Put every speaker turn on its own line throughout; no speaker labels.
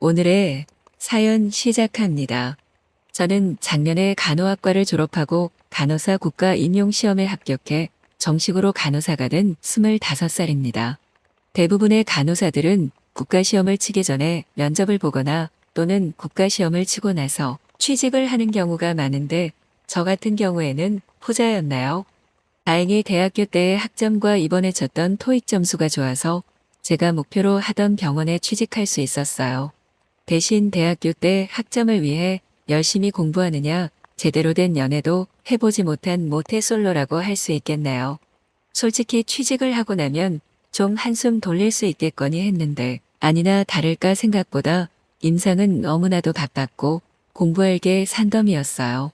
오늘의 사연 시작합니다. 저는 작년에 간호학과를 졸업하고 간호사 국가 임용시험에 합격해 정식으로 간호사가 된 25살입니다. 대부분의 간호사들은 국가시험을 치기 전에 면접을 보거나 또는 국가시험을 치고 나서 취직을 하는 경우가 많은데 저 같은 경우에는 후자였나요? 다행히 대학교 때의 학점과 이번에 쳤던 토익 점수가 좋아서 제가 목표로 하던 병원에 취직할 수 있었어요. 대신 대학교 때 학점을 위해 열심히 공부하느냐 제대로 된 연애도 해보지 못한 모태솔로라고 할 수 있겠네요. 솔직히 취직을 하고 나면 좀 한숨 돌릴 수 있겠거니 했는데 아니나 다를까 생각보다 임상은 너무나도 바빴고 공부할 게 산더미였어요.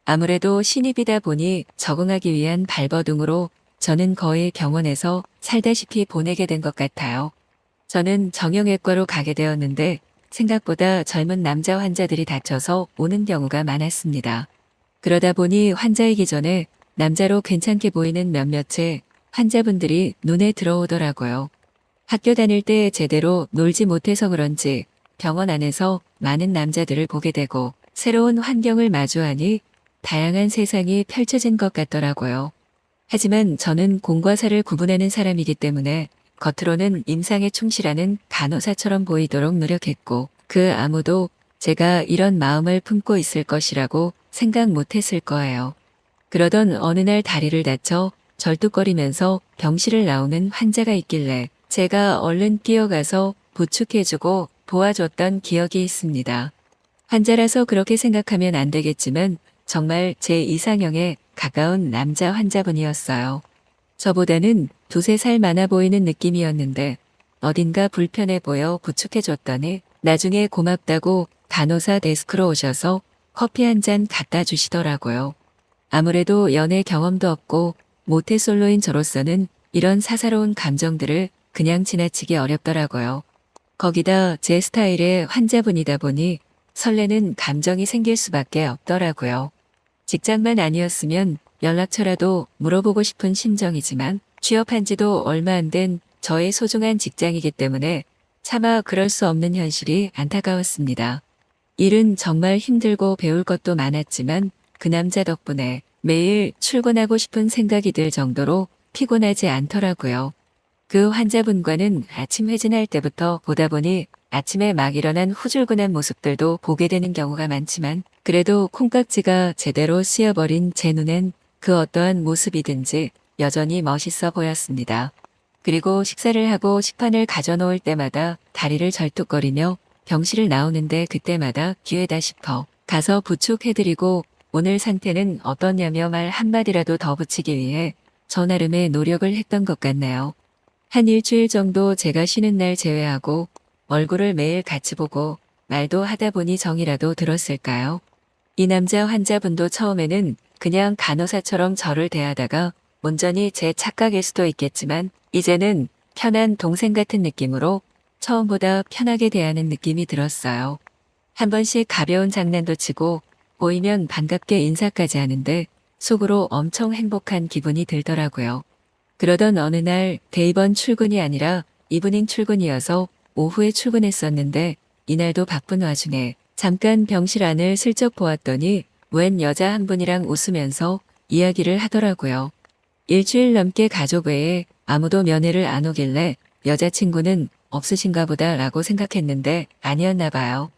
아무래도 신입이다 보니 적응하기 위한 발버둥으로 저는 거의 병원에서 살다시피 보내게 된 것 같아요. 저는 정형외과로 가게 되었는데 생각보다 젊은 남자 환자들이 다쳐서 오는 경우가 많았습니다. 그러다 보니 환자이기 전에 남자로 괜찮게 보이는 몇몇의 환자분들이 눈에 들어오더라고요. 학교 다닐 때 제대로 놀지 못해서 그런지 병원 안에서 많은 남자들을 보게 되고 새로운 환경을 마주하니 다양한 세상이 펼쳐진 것 같더라고요. 하지만 저는 공과 사를 구분하는 사람이기 때문에 겉으로는 임상에 충실하는 간호사처럼 보이도록 노력했고 그 아무도 제가 이런 마음을 품고 있을 것이라고 생각 못했을 거예요. 그러던 어느 날 다리를 다쳐 절뚝거리면서 병실을 나오는 환자가 있길래 제가 얼른 뛰어가서 부축해주고 도와줬던 기억이 있습니다. 환자라서 그렇게 생각하면 안 되겠지만 정말 제 이상형에 가까운 남자 환자분이었어요. 저보다는 두세 살 많아 보이는 느낌이었는데 어딘가 불편해 보여 부축해줬더니 나중에 고맙다고 간호사 데스크로 오셔서 커피 한 잔 갖다 주시더라고요. 아무래도 연애 경험도 없고 모태솔로인 저로서는 이런 사사로운 감정들을 그냥 지나치기 어렵더라고요. 거기다 제 스타일의 환자분이다 보니 설레는 감정이 생길 수밖에 없더라고요. 직장만 아니었으면 연락처라도 물어보고 싶은 심정이지만 취업한 지도 얼마 안 된 저의 소중한 직장이기 때문에 차마 그럴 수 없는 현실이 안타까웠습니다. 일은 정말 힘들고 배울 것도 많았지만 그 남자 덕분에 매일 출근하고 싶은 생각이 들 정도로 피곤하지 않더라고요. 그 환자분과는 아침 회진할 때부터 보다 보니 아침에 막 일어난 후줄근한 모습들도 보게 되는 경우가 많지만 그래도 콩깍지가 제대로 씌어버린 제 눈엔 그 어떠한 모습이든지 여전히 멋있어 보였습니다. 그리고 식사를 하고 식판을 가져놓을 때마다 다리를 절뚝거리며 병실을 나오는데 그때마다 기회다 싶어 가서 부축해드리고 오늘 상태는 어떠냐며 말 한마디라도 더 붙이기 위해 저 나름의 노력을 했던 것 같네요. 한 일주일 정도 제가 쉬는 날 제외하고 얼굴을 매일 같이 보고 말도 하다 보니 정이라도 들었을까요? 이 남자 환자분도 처음에는 그냥 간호사처럼 저를 대하다가 온전히 제 착각일 수도 있겠지만 이제는 편한 동생 같은 느낌으로 처음보다 편하게 대하는 느낌이 들었어요. 한 번씩 가벼운 장난도 치고 보이면 반갑게 인사까지 하는데 속으로 엄청 행복한 기분이 들더라고요. 그러던 어느 날 데이번 출근이 아니라 이브닝 출근이어서 오후에 출근했었는데 이날도 바쁜 와중에 잠깐 병실 안을 슬쩍 보았더니 웬 여자 한 분이랑 웃으면서 이야기를 하더라고요. 일주일 넘게 가족 외에 아무도 면회를 안 오길래 여자친구는 없으신가 보다 라고 생각했는데 아니었나 봐요.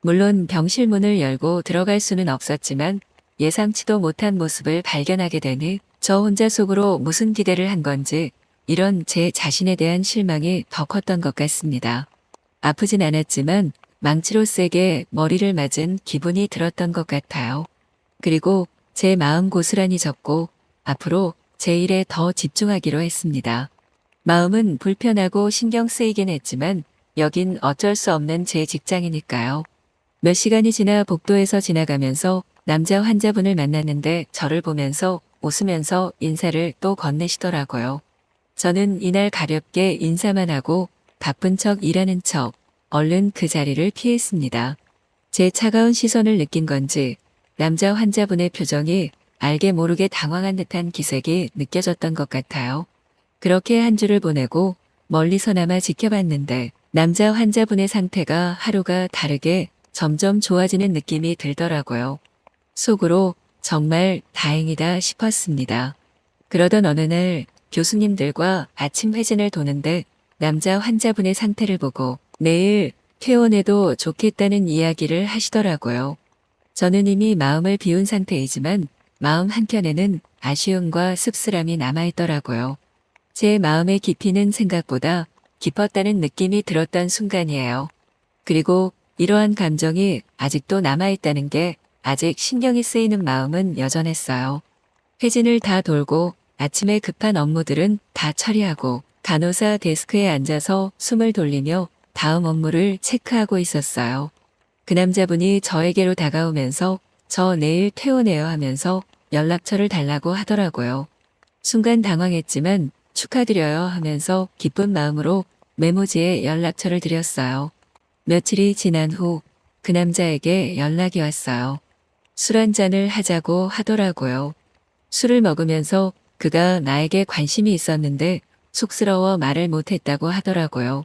물론 병실 문을 열고 들어갈 수는 없었지만 예상치도 못한 모습을 발견하게 되니 저 혼자 속으로 무슨 기대를 한 건지 이런 제 자신에 대한 실망이 더 컸던 것 같습니다. 아프진 않았지만 망치로 세게 머리를 맞은 기분이 들었던 것 같아요. 그리고 제 마음 고스란히 접고 앞으로 제 일에 더 집중하기로 했습니다. 마음은 불편하고 신경 쓰이긴 했지만 여긴 어쩔 수 없는 제 직장이니까요. 몇 시간이 지나 복도에서 지나가면서 남자 환자분을 만났는데 저를 보면서 웃으면서 인사를 또 건네시더라고요. 저는 이날 가볍게 인사만 하고 바쁜 척 일하는 척 얼른 그 자리를 피했습니다. 제 차가운 시선을 느낀 건지 남자 환자분의 표정이 알게 모르게 당황한 듯한 기색이 느껴졌던 것 같아요. 그렇게 한 주를 보내고 멀리서나마 지켜봤는데 남자 환자분의 상태가 하루가 다르게 점점 좋아지는 느낌이 들더라고요. 속으로 정말 다행이다 싶었습니다. 그러던 어느 날 교수님들과 아침 회진을 도는데 남자 환자분의 상태를 보고 내일 퇴원해도 좋겠다는 이야기를 하시더라고요. 저는 이미 마음을 비운 상태이지만 마음 한켠에는 아쉬움과 씁쓸함이 남아있더라고요. 제 마음의 깊이는 생각보다 깊었다는 느낌이 들었던 순간이에요. 그리고 이러한 감정이 아직도 남아있다는 게 아직 신경이 쓰이는 마음은 여전했어요. 회진을 다 돌고 아침에 급한 업무들은 다 처리하고 간호사 데스크에 앉아서 숨을 돌리며 다음 업무를 체크하고 있었어요. 그 남자분이 저에게로 다가오면서 저 내일 퇴원해요 하면서 연락처를 달라고 하더라고요. 순간 당황했지만 축하드려요 하면서 기쁜 마음으로 메모지에 연락처를 드렸어요. 며칠이 지난 후 그 남자에게 연락이 왔어요. 술 한 잔을 하자고 하더라고요. 술을 먹으면서 그가 나에게 관심이 있었는데 쑥스러워 말을 못했다고 하더라고요.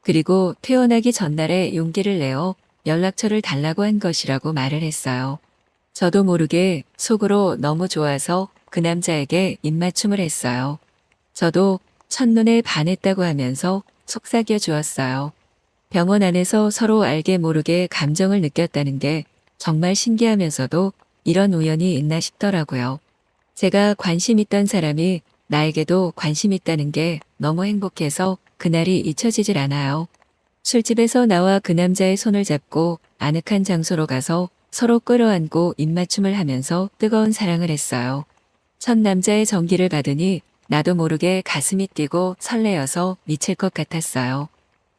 그리고 퇴원하기 전날에 용기를 내어 연락처를 달라고 한 것이라고 말을 했어요. 저도 모르게 속으로 너무 좋아서 그 남자에게 입맞춤을 했어요. 저도 첫눈에 반했다고 하면서 속삭여 주었어요. 병원 안에서 서로 알게 모르게 감정을 느꼈다는 게 정말 신기하면서도 이런 우연이 있나 싶더라고요. 제가 관심 있던 사람이 나에게도 관심 있다는 게 너무 행복해서 그날이 잊혀지질 않아요. 술집에서 나와 그 남자의 손을 잡고 아늑한 장소로 가서 서로 끌어안고 입맞춤을 하면서 뜨거운 사랑을 했어요. 첫 남자의 정기를 받으니 나도 모르게 가슴이 뛰고 설레어서 미칠 것 같았어요.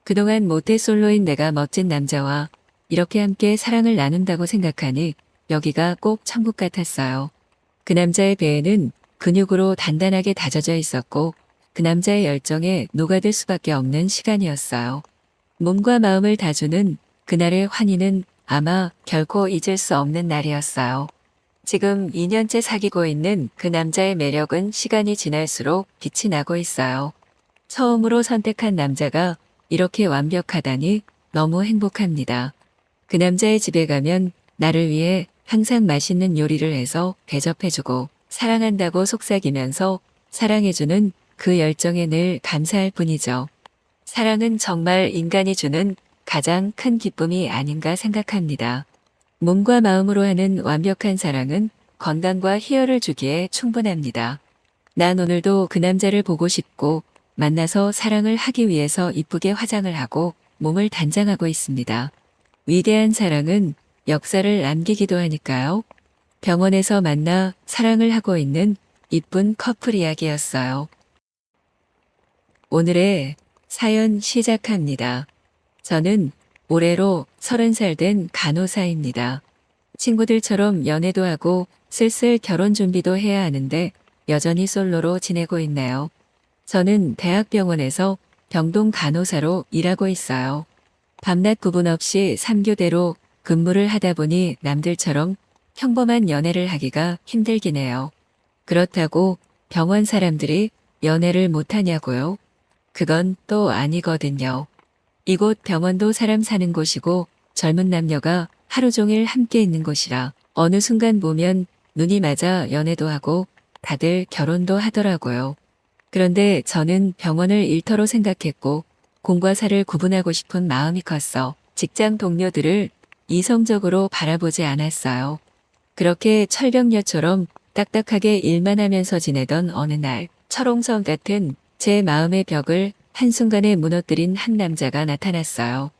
그동안 모태솔로인 내가 멋진 남자와 이렇게 함께 사랑을 나눈다고 생각하니 여기가 꼭 천국 같았어요. 그 남자의 배에는 근육으로 단단하게 다져져 있었고 그 남자의 열정에 녹아들 수밖에 없는 시간이었어요. 몸과 마음을 다 주는 그날의 환희는 아마 결코 잊을 수 없는 날이었어요. 지금 2년째 사귀고 있는 그 남자의 매력은 시간이 지날수록 빛이 나고 있어요. 처음으로 선택한 남자가 이렇게 완벽하다니 너무 행복합니다. 그 남자의 집에 가면 나를 위해 항상 맛있는 요리를 해서 대접해주고 사랑한다고 속삭이면서 사랑해주는 그 열정에 늘 감사할 뿐이죠. 사랑은 정말 인간이 주는 가장 큰 기쁨이 아닌가 생각합니다. 몸과 마음으로 하는 완벽한 사랑은 건강과 희열을 주기에 충분합니다. 난 오늘도 그 남자를 보고 싶고 만나서 사랑을 하기 위해서 이쁘게 화장을 하고 몸을 단장하고 있습니다. 위대한 사랑은 역사를 남기기도 하니까요. 병원에서 만나 사랑을 하고 있는 이쁜 커플 이야기였어요. 오늘의 사연 시작합니다. 저는 올해로 30살 된 간호사입니다. 친구들처럼 연애도 하고 슬슬 결혼 준비도 해야 하는데 여전히 솔로로 지내고 있네요. 저는 대학병원에서 병동 간호사로 일하고 있어요. 밤낮 구분 없이 3교대로 근무를 하다 보니 남들처럼 평범한 연애를 하기가 힘들긴 해요. 그렇다고 병원 사람들이 연애를 못하냐고요? 그건 또 아니거든요. 이곳 병원도 사람 사는 곳이고 젊은 남녀가 하루 종일 함께 있는 곳이라 어느 순간 보면 눈이 맞아 연애도 하고 다들 결혼도 하더라고요. 그런데 저는 병원을 일터로 생각했고 공과 사를 구분하고 싶은 마음이 컸어 직장 동료들을 이성적으로 바라보지 않았어요. 그렇게 철벽녀처럼 딱딱하게 일만 하면서 지내던 어느 날 철옹성 같은 제 마음의 벽을 한순간에 무너뜨린 한 남자가 나타났어요.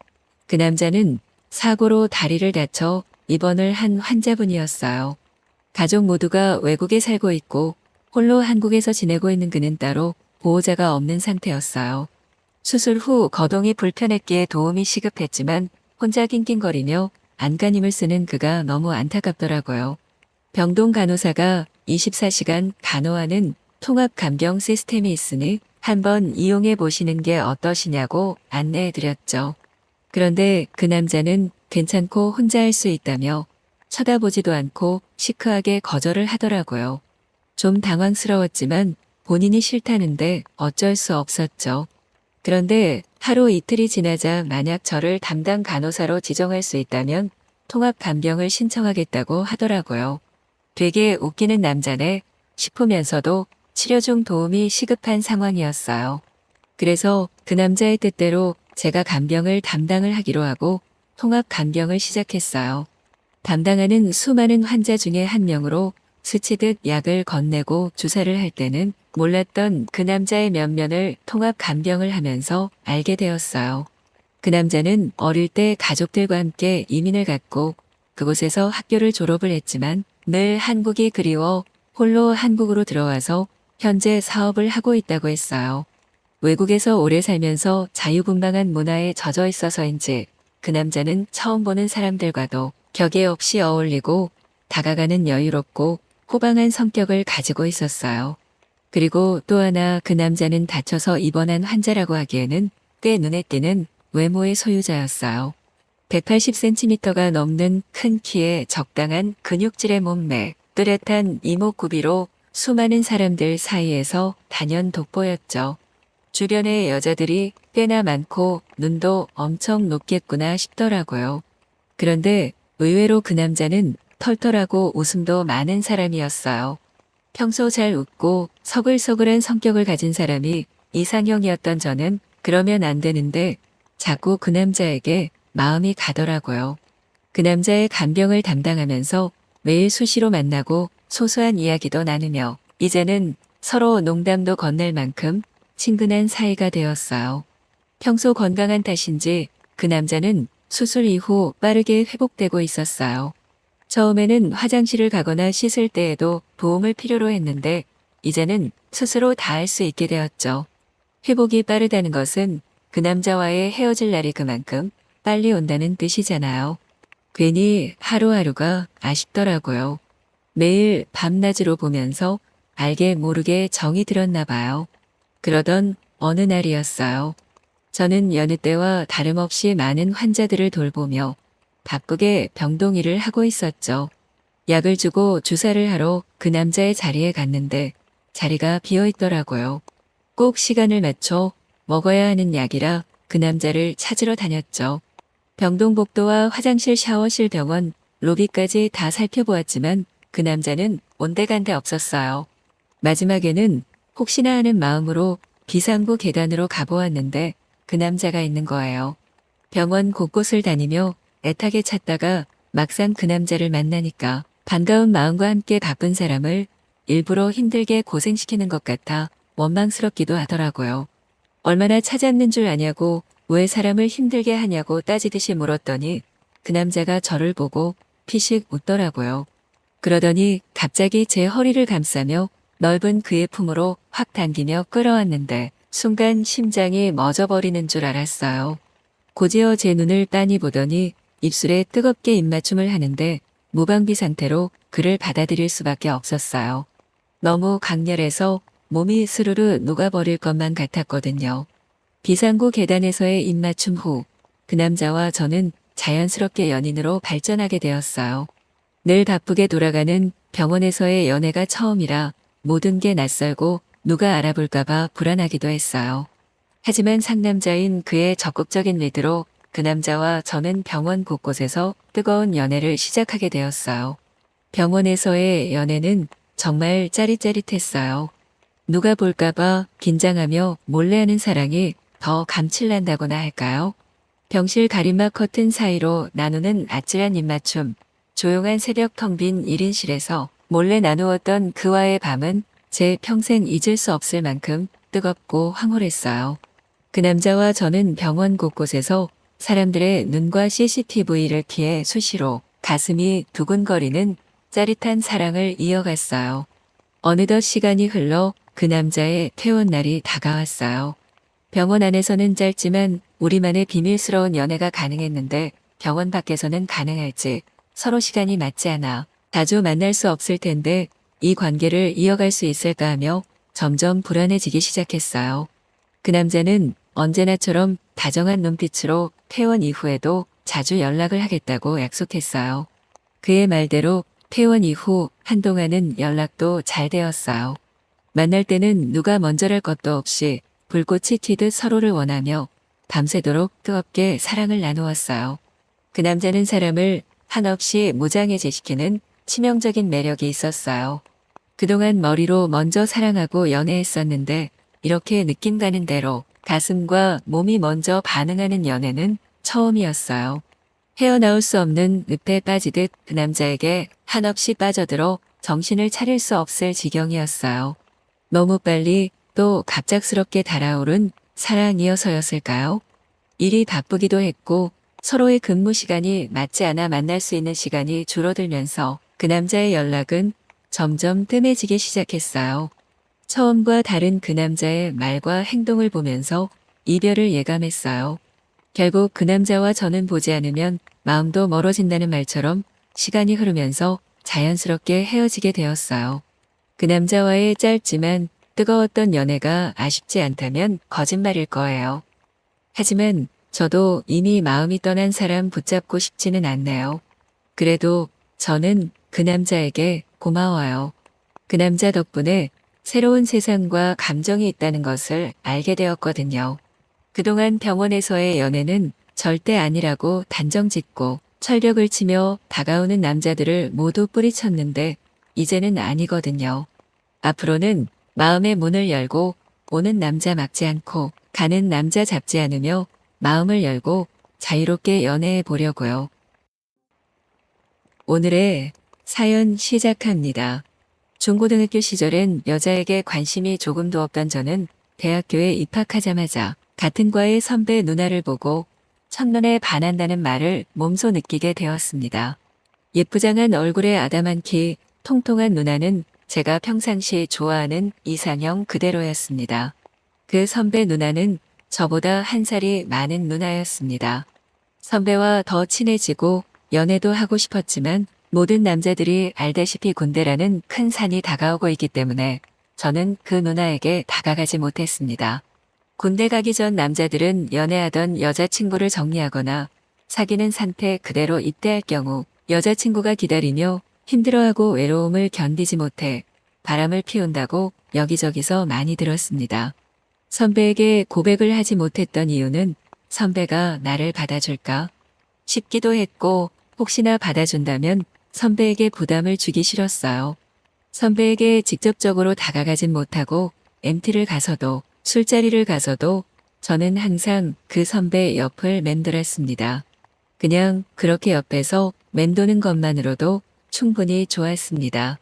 그 남자는 사고로 다리를 다쳐 입원을 한 환자분이었어요. 가족 모두가 외국에 살고 있고 홀로 한국에서 지내고 있는 그는 따로 보호자가 없는 상태였어요. 수술 후 거동이 불편했기에 도움이 시급했지만 혼자 낑낑거리며 안간힘을 쓰는 그가 너무 안타깝더라고요. 병동 간호사가 24시간 간호하는 통합 간병 시스템이 있으니 한번 이용해 보시는 게 어떠시냐고 안내해 드렸죠. 그런데 그 남자는 괜찮고 혼자 할 수 있다며 쳐다보지도 않고 시크하게 거절을 하더라고요. 좀 당황스러웠지만 본인이 싫다는데 어쩔 수 없었죠. 그런데 하루 이틀이 지나자 만약 저를 담당 간호사로 지정할 수 있다면 통합 간병을 신청하겠다고 하더라고요. 되게 웃기는 남자네 싶으면서도 치료 중 도움이 시급한 상황이었어요. 그래서 그 남자의 뜻대로 제가 간병을 담당을 하기로 하고 통합 간병을 시작했어요. 담당하는 수많은 환자 중에 한 명으로 스치듯 약을 건네고 주사를 할 때는 몰랐던 그 남자의 면면을 통합 간병을 하면서 알게 되었어요. 그 남자는 어릴 때 가족들과 함께 이민을 갔고 그곳에서 학교를 졸업을 했지만 늘 한국이 그리워 홀로 한국으로 들어와서 현재 사업을 하고 있다고 했어요. 외국에서 오래 살면서 자유분방한 문화에 젖어 있어서인지 그 남자는 처음 보는 사람들과도 격에 없이 어울리고 다가가는 여유롭고 호방한 성격을 가지고 있었어요. 그리고 또 하나 그 남자는 다쳐서 입원한 환자라고 하기에는 꽤 눈에 띄는 외모의 소유자였어요. 180cm가 넘는 큰 키에 적당한 근육질의 몸매, 뚜렷한 이목구비로 수많은 사람들 사이에서 단연 돋보였죠. 주변에 여자들이 꽤나 많고 눈도 엄청 높겠구나 싶더라고요. 그런데 의외로 그 남자는 털털하고 웃음도 많은 사람이었어요. 평소 잘 웃고 서글서글한 성격을 가진 사람이 이상형이었던 저는 그러면 안 되는데 자꾸 그 남자에게 마음이 가더라고요. 그 남자의 간병을 담당하면서 매일 수시로 만나고 소소한 이야기도 나누며 이제는 서로 농담도 건넬 만큼 친근한 사이가 되었어요. 평소 건강한 탓인지 그 남자는 수술 이후 빠르게 회복되고 있었어요. 처음에는 화장실을 가거나 씻을 때에도 도움을 필요로 했는데 이제는 스스로 다 할 수 있게 되었죠. 회복이 빠르다는 것은 그 남자와의 헤어질 날이 그만큼 빨리 온다는 뜻이잖아요. 괜히 하루하루가 아쉽더라고요. 매일 밤낮으로 보면서 알게 모르게 정이 들었나 봐요. 그러던 어느 날이었어요. 저는 여느 때와 다름없이 많은 환자들을 돌보며 바쁘게 병동일을 하고 있었죠. 약을 주고 주사를 하러 그 남자의 자리에 갔는데 자리가 비어 있더라고요. 꼭 시간을 맞춰 먹어야 하는 약이라 그 남자를 찾으러 다녔죠. 병동 복도와 화장실, 샤워실, 병원, 로비까지 다 살펴보았지만 그 남자는 온데간데 없었어요. 마지막에는 혹시나 하는 마음으로 비상구 계단으로 가보았는데 그 남자가 있는 거예요. 병원 곳곳을 다니며 애타게 찾다가 막상 그 남자를 만나니까 반가운 마음과 함께 바쁜 사람을 일부러 힘들게 고생시키는 것 같아 원망스럽기도 하더라고요. 얼마나 찾았는 줄 아냐고 왜 사람을 힘들게 하냐고 따지듯이 물었더니 그 남자가 저를 보고 피식 웃더라고요. 그러더니 갑자기 제 허리를 감싸며 넓은 그의 품으로 확 당기며 끌어왔는데 순간 심장이 멎어버리는 줄 알았어요. 고지어 제 눈을 빤히 보더니 입술에 뜨겁게 입맞춤을 하는데 무방비 상태로 그를 받아들일 수밖에 없었어요. 너무 강렬해서 몸이 스르르 녹아버릴 것만 같았거든요. 비상구 계단에서의 입맞춤 후 그 남자와 저는 자연스럽게 연인으로 발전하게 되었어요. 늘 바쁘게 돌아가는 병원에서의 연애가 처음이라 모든 게 낯설고 누가 알아볼까봐 불안하기도 했어요. 하지만 상남자인 그의 적극적인 리드로 그 남자와 저는 병원 곳곳에서 뜨거운 연애를 시작하게 되었어요. 병원에서의 연애는 정말 짜릿짜릿했어요. 누가 볼까봐 긴장하며 몰래 하는 사랑이 더 감칠난다고나 할까요? 병실 가림막 커튼 사이로 나누는 아찔한 입맞춤, 조용한 새벽 텅 빈 1인실에서 몰래 나누었던 그와의 밤은 제 평생 잊을 수 없을 만큼 뜨겁고 황홀했어요. 그 남자와 저는 병원 곳곳에서 사람들의 눈과 CCTV를 피해 수시로 가슴이 두근거리는 짜릿한 사랑을 이어갔어요. 어느덧 시간이 흘러 그 남자의 퇴원 날이 다가왔어요. 병원 안에서는 짧지만 우리만의 비밀스러운 연애가 가능했는데 병원 밖에서는 가능할지 서로 시간이 맞지 않아 자주 만날 수 없을 텐데 이 관계를 이어갈 수 있을까 하며 점점 불안해지기 시작했어요. 그 남자는 언제나처럼 다정한 눈빛으로 퇴원 이후에도 자주 연락을 하겠다고 약속했어요. 그의 말대로 퇴원 이후 한동안은 연락도 잘 되었어요. 만날 때는 누가 먼저랄 것도 없이 불꽃이 튀듯 서로를 원하며 밤새도록 뜨겁게 사랑을 나누었어요. 그 남자는 사람을 한없이 무장해제시키는 치명적인 매력이 있었어요. 그동안 머리로 먼저 사랑하고 연애했었는데 이렇게 느낌 가는 대로 가슴과 몸이 먼저 반응하는 연애는 처음이었어요. 헤어나올 수 없는 늪에 빠지듯 그 남자에게 한없이 빠져들어 정신을 차릴 수 없을 지경이었어요. 너무 빨리 또 갑작스럽게 달아오른 사랑이어서였을까요? 일이 바쁘기도 했고 서로의 근무 시간이 맞지 않아 만날 수 있는 시간이 줄어들면서 그 남자의 연락은 점점 뜸해지기 시작했어요. 처음과 다른 그 남자의 말과 행동을 보면서 이별을 예감했어요. 결국 그 남자와 저는 보지 않으면 마음도 멀어진다는 말처럼 시간이 흐르면서 자연스럽게 헤어지게 되었어요. 그 남자와의 짧지만 뜨거웠던 연애가 아쉽지 않다면 거짓말일 거예요. 하지만 저도 이미 마음이 떠난 사람 붙잡고 싶지는 않네요. 그래도 저는 그 남자에게 고마워요. 그 남자 덕분에 새로운 세상과 감정이 있다는 것을 알게 되었거든요. 그동안 병원에서의 연애는 절대 아니라고 단정짓고 철벽을 치며 다가오는 남자들을 모두 뿌리쳤는데 이제는 아니거든요. 앞으로는 마음의 문을 열고 오는 남자 막지 않고 가는 남자 잡지 않으며 마음을 열고 자유롭게 연애해 보려고요. 오늘의 사연 시작합니다. 중고등학교 시절엔 여자에게 관심이 조금도 없던 저는 대학교에 입학하자마자 같은 과의 선배 누나를 보고 첫눈에 반한다는 말을 몸소 느끼게 되었습니다. 예쁘장한 얼굴에 아담한 키, 통통한 누나는 제가 평상시 좋아하는 이상형 그대로였습니다. 그 선배 누나는 저보다 한 살이 많은 누나였습니다. 선배와 더 친해지고 연애도 하고 싶었지만 모든 남자들이 알다시피 군대라는 큰 산이 다가오고 있기 때문에 저는 그 누나에게 다가가지 못했습니다. 군대 가기 전 남자들은 연애하던 여자친구를 정리하거나 사귀는 상태 그대로 입대할 경우 여자친구가 기다리며 힘들어하고 외로움을 견디지 못해 바람을 피운다고 여기저기서 많이 들었습니다. 선배에게 고백을 하지 못했던 이유는 선배가 나를 받아줄까 싶기도 했고 혹시나 받아준다면 선배에게 부담을 주기 싫었어요. 선배에게 직접적으로 다가가진 못하고 MT를 가서도 술자리를 가서도 저는 항상 그 선배 옆을 맴돌았습니다. 그냥 그렇게 옆에서 맴도는 것만으로도 충분히 좋았습니다.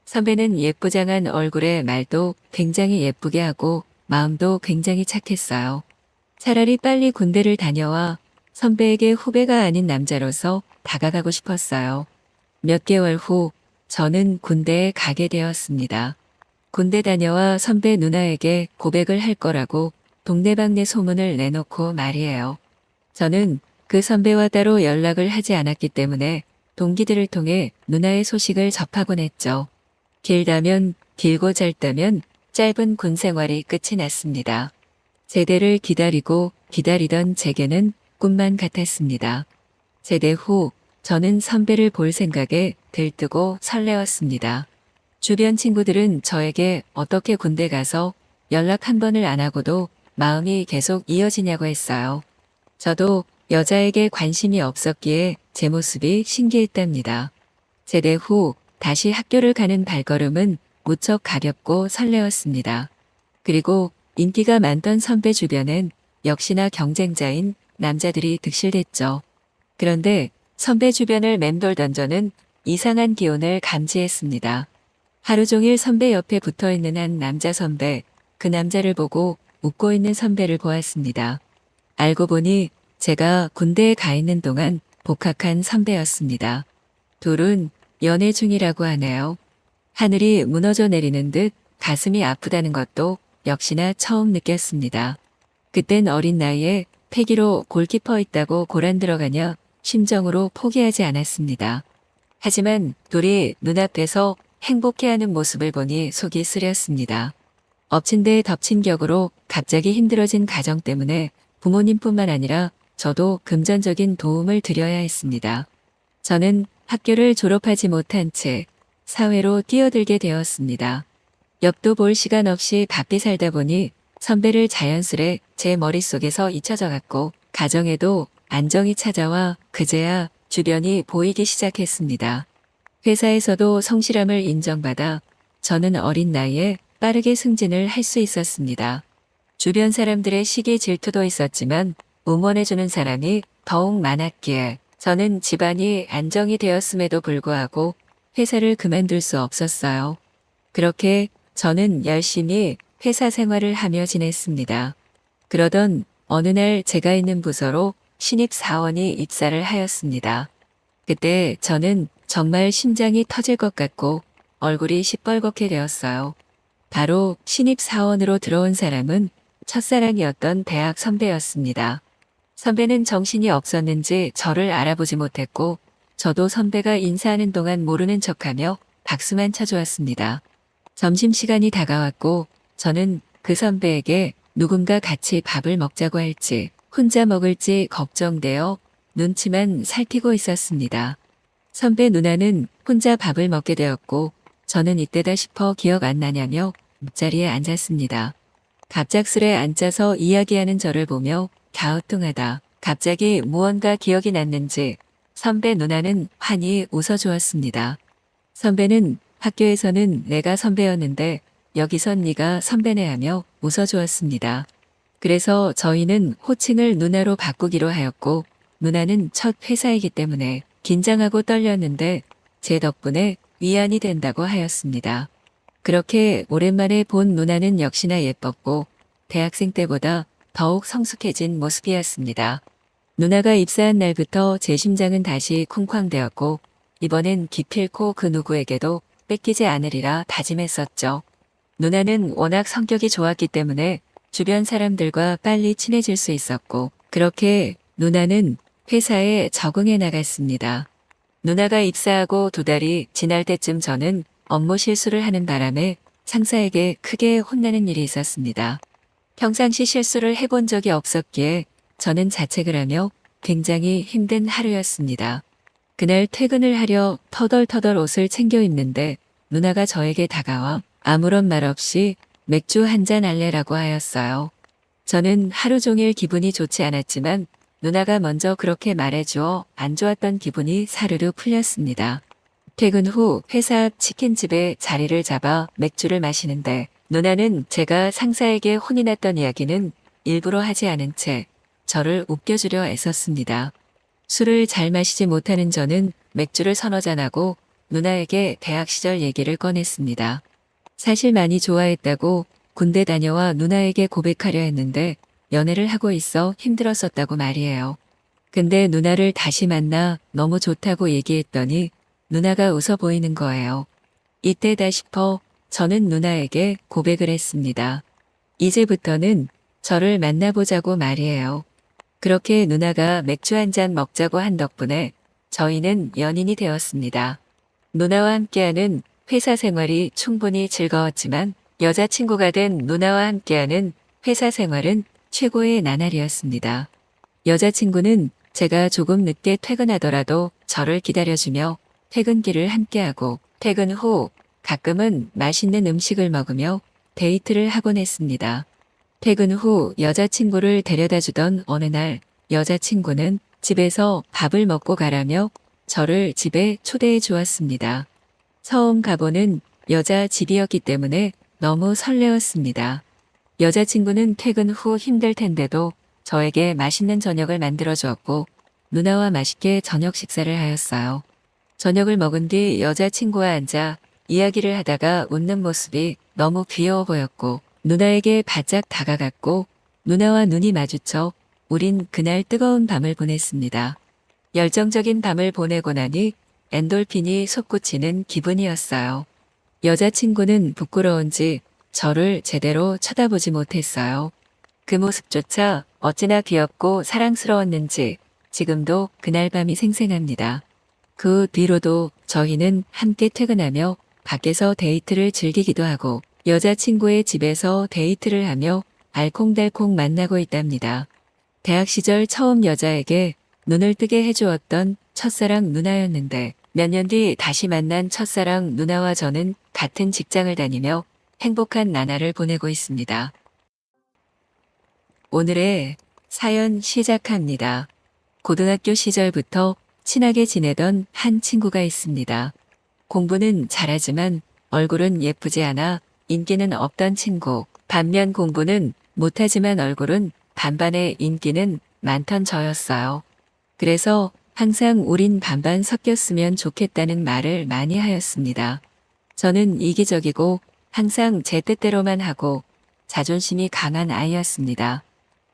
선배는 예쁘장한 얼굴에 말도 굉장히 예쁘게 하고 마음도 굉장히 착했어요. 차라리 빨리 군대를 다녀와 선배에게 후배가 아닌 남자로서 다가가고 싶었어요. 몇 개월 후 저는 군대에 가게 되었습니다. 군대 다녀와 선배 누나에게 고백을 할 거라고 동네방네 소문을 내놓고 말이에요. 저는 그 선배와 따로 연락을 하지 않았기 때문에 동기들을 통해 누나의 소식을 접하곤 했죠. 길다면 길고 짧다면 짧은 군 생활이 끝이 났습니다. 제대를 기다리고 기다리던 제게는 꿈만 같았습니다. 제대 후 저는 선배를 볼 생각에 들뜨고 설레었습니다. 주변 친구들은 저에게 어떻게 군대 가서 연락 한 번을 안 하고도 마음이 계속 이어지냐고 했어요. 저도 여자에게 관심이 없었기에 제 모습이 신기했답니다. 제대 후 다시 학교를 가는 발걸음은 무척 가볍고 설레었습니다. 그리고 인기가 많던 선배 주변엔 역시나 경쟁자인 남자들이 득실됐죠. 그런데 선배 주변을 맴돌던 저는 이상한 기운을 감지했습니다. 하루 종일 선배 옆에 붙어 있는 한 남자 선배, 그 남자를 보고 웃고 있는 선배를 보았습니다. 알고 보니 제가 군대에 가 있는 동안 복학한 선배였습니다. 둘은 연애 중이라고 하네요. 하늘이 무너져 내리는 듯 가슴이 아프다는 것도 역시나 처음 느꼈습니다. 그땐 어린 나이에 패기로 골키퍼 있다고 고란 들어가냐 심정으로 포기하지 않았습니다. 하지만 둘이 눈앞에서 행복해하는 모습을 보니 속이 쓰렸습니다. 엎친 데 덮친 격으로 갑자기 힘들어진 가정 때문에 부모님뿐만 아니라 저도 금전적인 도움을 드려야 했습니다. 저는 학교를 졸업하지 못한 채 사회로 뛰어들게 되었습니다. 옆도 볼 시간 없이 바삐 살다 보니 선배를 자연스레 제 머릿속에서 잊혀져 갔고 가정에도 안정이 찾아와 그제야 주변이 보이기 시작했습니다. 회사에서도 성실함을 인정받아 저는 어린 나이에 빠르게 승진을 할 수 있었습니다. 주변 사람들의 시기 질투도 있었지만 응원해주는 사람이 더욱 많았기에 저는 집안이 안정이 되었음에도 불구하고 회사를 그만둘 수 없었어요. 그렇게 저는 열심히 회사 생활을 하며 지냈습니다. 그러던 어느 날 제가 있는 부서로 신입 사원이 입사를 하였습니다. 그때 저는 정말 심장이 터질 것 같고 얼굴이 시뻘겋게 되었어요. 바로 신입 사원으로 들어온 사람은 첫사랑이었던 대학 선배였습니다. 선배는 정신이 없었는지 저를 알아보지 못했고 저도 선배가 인사하는 동안 모르는 척하며 박수만 쳐주었습니다. 점심시간이 다가왔고 저는 그 선배에게 누군가 같이 밥을 먹자고 할지 혼자 먹을지 걱정되어 눈치만 살피고 있었습니다. 선배 누나는 혼자 밥을 먹게 되었고 저는 이때다 싶어 기억 안 나냐며 옆자리에 앉았습니다. 갑작스레 앉아서 이야기하는 저를 보며 갸우뚱하다. 갑자기 무언가 기억이 났는지 선배 누나는 환히 웃어주었습니다. 선배는 학교에서는 내가 선배였는데 여기선 네가 선배네 하며 웃어주었습니다. 그래서 저희는 호칭을 누나로 바꾸기로 하였고 누나는 첫 회사이기 때문에 긴장하고 떨렸는데 제 덕분에 위안이 된다고 하였습니다. 그렇게 오랜만에 본 누나는 역시나 예뻤고 대학생 때보다 더욱 성숙해진 모습이었습니다. 누나가 입사한 날부터 제 심장은 다시 쿵쾅대었고 이번엔 기필코 그 누구에게도 뺏기지 않으리라 다짐했었죠. 누나는 워낙 성격이 좋았기 때문에 주변 사람들과 빨리 친해질 수 있었고 그렇게 누나는 회사에 적응해 나갔습니다. 누나가 입사하고 2달이 지날 때쯤 저는 업무 실수를 하는 바람에 상사에게 크게 혼나는 일이 있었습니다. 평상시 실수를 해본 적이 없었기에 저는 자책을 하며 굉장히 힘든 하루였습니다. 그날 퇴근을 하려 터덜터덜 옷을 챙겨 입는데 누나가 저에게 다가와 아무런 말 없이 맥주 한잔 할래라고 하였어요. 저는 하루 종일 기분이 좋지 않았지만 누나가 먼저 그렇게 말해주어 안 좋았던 기분이 사르르 풀렸습니다. 퇴근 후 회사 앞 치킨집에 자리를 잡아 맥주를 마시는데 누나는 제가 상사에게 혼이 났던 이야기는 일부러 하지 않은 채 저를 웃겨주려 애썼습니다. 술을 잘 마시지 못하는 저는 맥주를 서너 잔하고 누나에게 대학 시절 얘기를 꺼냈습니다. 사실 많이 좋아했다고 군대 다녀와 누나에게 고백하려 했는데 연애를 하고 있어 힘들었었다고 말이에요. 근데 누나를 다시 만나 너무 좋다고 얘기했더니 누나가 웃어 보이는 거예요. 이때다 싶어 저는 누나에게 고백을 했습니다. 이제부터는 저를 만나보자고 말이에요. 그렇게 누나가 맥주 한 잔 먹자고 한 덕분에 저희는 연인이 되었습니다. 누나와 함께하는 회사 생활이 충분히 즐거웠지만 여자친구가 된 누나와 함께하는 회사 생활은 최고의 나날이었습니다. 여자친구는 제가 조금 늦게 퇴근하더라도 저를 기다려주며 퇴근길을 함께하고 퇴근 후 가끔은 맛있는 음식을 먹으며 데이트를 하곤 했습니다. 퇴근 후 여자친구를 데려다 주던 어느 날 여자친구는 집에서 밥을 먹고 가라며 저를 집에 초대해 주었습니다. 처음 가보는 여자 집이었기 때문에 너무 설레었습니다. 여자친구는 퇴근 후 힘들 텐데도 저에게 맛있는 저녁을 만들어 주었고 누나와 맛있게 저녁 식사를 하였어요. 저녁을 먹은 뒤 여자친구와 앉아 이야기를 하다가 웃는 모습이 너무 귀여워 보였고 누나에게 바짝 다가갔고 누나와 눈이 마주쳐 우린 그날 뜨거운 밤을 보냈습니다. 열정적인 밤을 보내고 나니 엔돌핀이 솟구치는 기분이었어요. 여자친구는 부끄러운지 저를 제대로 쳐다보지 못했어요. 그 모습조차 어찌나 귀엽고 사랑스러웠는지 지금도 그날 밤이 생생합니다. 그 뒤로도 저희는 함께 퇴근하며 밖에서 데이트를 즐기기도 하고 여자친구의 집에서 데이트를 하며 알콩달콩 만나고 있답니다. 대학 시절 처음 여자에게 눈을 뜨게 해주었던 첫사랑 누나였는데 몇 년 뒤 다시 만난 첫사랑 누나와 저는 같은 직장을 다니며 행복한 나날을 보내고 있습니다. 오늘의 사연 시작합니다. 고등학교 시절부터 친하게 지내던 한 친구가 있습니다. 공부는 잘하지만 얼굴은 예쁘지 않아 인기는 없던 친구. 반면 공부는 못하지만 얼굴은 반반에 인기는 많던 저였어요. 그래서 항상 우린 반반 섞였으면 좋겠다는 말을 많이 하였습니다. 저는 이기적이고 항상 제 뜻대로만 하고 자존심이 강한 아이였습니다.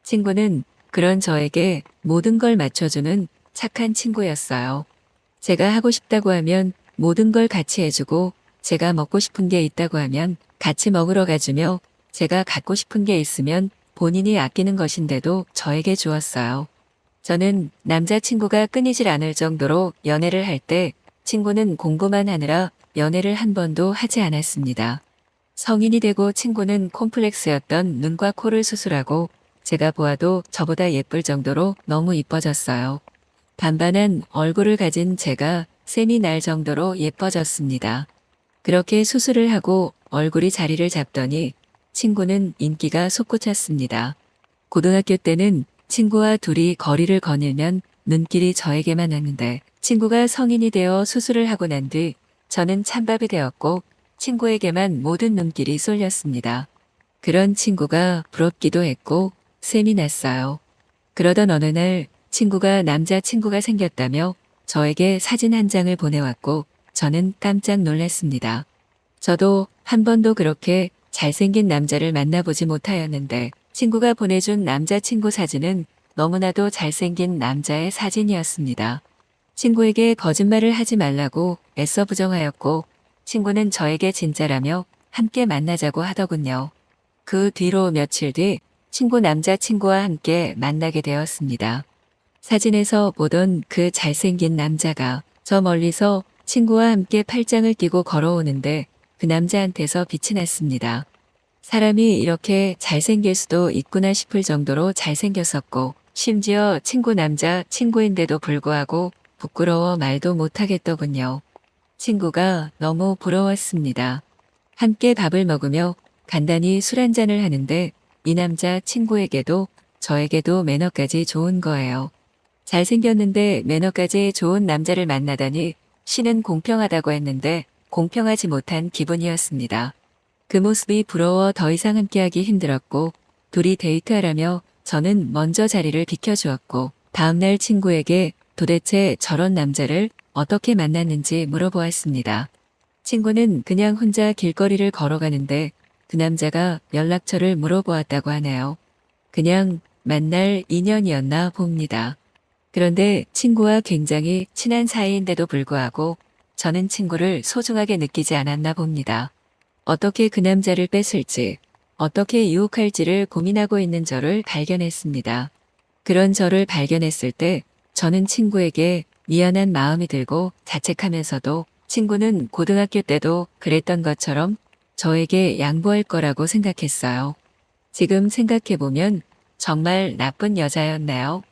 친구는 그런 저에게 모든 걸 맞춰주는 착한 친구였어요. 제가 하고 싶다고 하면 모든 걸 같이 해주고 제가 먹고 싶은 게 있다고 하면 같이 먹으러 가주며 제가 갖고 싶은 게 있으면 본인이 아끼는 것인데도 저에게 주었어요. 저는 남자친구가 끊이질 않을 정도로 연애를 할 때 친구는 공부만 하느라 연애를 한 번도 하지 않았습니다. 성인이 되고 친구는 콤플렉스였던 눈과 코를 수술하고 제가 보아도 저보다 예쁠 정도로 너무 이뻐졌어요. 반반한 얼굴을 가진 제가 셈이 날 정도로 예뻐졌습니다. 그렇게 수술을 하고 얼굴이 자리를 잡더니 친구는 인기가 솟구쳤습니다. 고등학교 때는 친구와 둘이 거리를 거닐면 눈길이 저에게만 왔는데 친구가 성인이 되어 수술을 하고 난 뒤 저는 찬밥이 되었고 친구에게만 모든 눈길이 쏠렸습니다. 그런 친구가 부럽기도 했고 셈이 났어요. 그러던 어느 날 친구가 남자친구가 생겼다며 저에게 사진 한 장을 보내왔고 저는 깜짝 놀랐습니다. 저도 한 번도 그렇게 잘생긴 남자를 만나보지 못하였는데 친구가 보내준 남자친구 사진은 너무나도 잘생긴 남자의 사진이었습니다. 친구에게 거짓말을 하지 말라고 애써 부정하였고 친구는 저에게 진짜라며 함께 만나자고 하더군요. 그 뒤로 며칠 뒤 친구 남자친구와 함께 만나게 되었습니다. 사진에서 보던 그 잘생긴 남자가 저 멀리서 친구와 함께 팔짱을 끼고 걸어오는데 그 남자한테서 빛이 났습니다. 사람이 이렇게 잘생길 수도 있구나 싶을 정도로 잘생겼었고 심지어 친구 남자 친구인데도 불구하고 부끄러워 말도 못하겠더군요. 친구가 너무 부러웠습니다. 함께 밥을 먹으며 간단히 술 한잔을 하는데 이 남자 친구에게도 저에게도 매너까지 좋은 거예요. 잘생겼는데 매너까지 좋은 남자를 만나다니 신은 공평하다고 했는데 공평하지 못한 기분이었습니다. 그 모습이 부러워 더 이상 함께하기 힘들었고 둘이 데이트하라며 저는 먼저 자리를 비켜주었고 다음날 친구에게 도대체 저런 남자를 어떻게 만났는지 물어보았습니다. 친구는 그냥 혼자 길거리를 걸어가는데 그 남자가 연락처를 물어보았다고 하네요. 그냥 만날 인연이었나 봅니다. 그런데 친구와 굉장히 친한 사이인데도 불구하고 저는 친구를 소중하게 느끼지 않았나 봅니다. 어떻게 그 남자를 뺏을지, 어떻게 유혹할지를 고민하고 있는 저를 발견했습니다. 그런 저를 발견했을 때 저는 친구에게 미안한 마음이 들고 자책하면서도 친구는 고등학교 때도 그랬던 것처럼 저에게 양보할 거라고 생각했어요. 지금 생각해보면 정말 나쁜 여자였네요.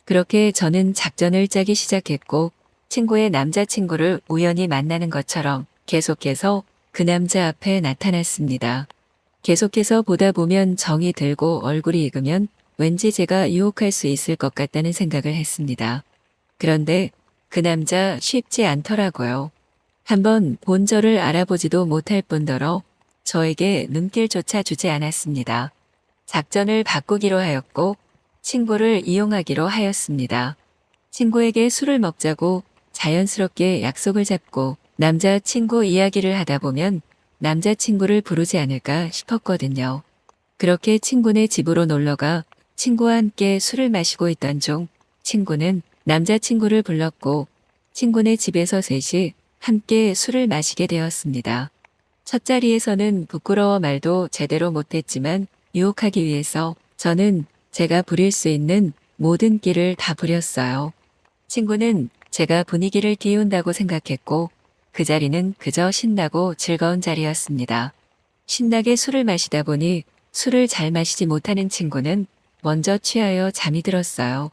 그렇게 저는 작전을 짜기 시작했고 친구의 남자친구를 우연히 만나는 것처럼 계속해서 그 남자 앞에 나타났습니다. 계속해서 보다 보면 정이 들고 얼굴이 익으면 왠지 제가 유혹할 수 있을 것 같다는 생각을 했습니다. 그런데 그 남자 쉽지 않더라고요. 한번 본 저를 알아보지도 못할 뿐더러 저에게 눈길조차 주지 않았습니다. 작전을 바꾸기로 하였고 친구를 이용하기로 하였습니다. 친구에게 술을 먹자고 자연스럽게 약속을 잡고 남자친구 이야기를 하다 보면 남자친구를 부르지 않을까 싶었거든요. 그렇게 친구네 집으로 놀러가 친구와 함께 술을 마시고 있던 중 친구는 남자친구를 불렀고 친구네 집에서 셋이 함께 술을 마시게 되었습니다. 첫 자리에서는 부끄러워 말도 제대로 못했지만 유혹하기 위해서 저는 제가 부릴 수 있는 모든 끼를 다 부렸어요. 친구는 제가 분위기를 띄운다고 생각했고 그 자리는 그저 신나고 즐거운 자리였습니다. 신나게 술을 마시다 보니 술을 잘 마시지 못하는 친구는 먼저 취하여 잠이 들었어요.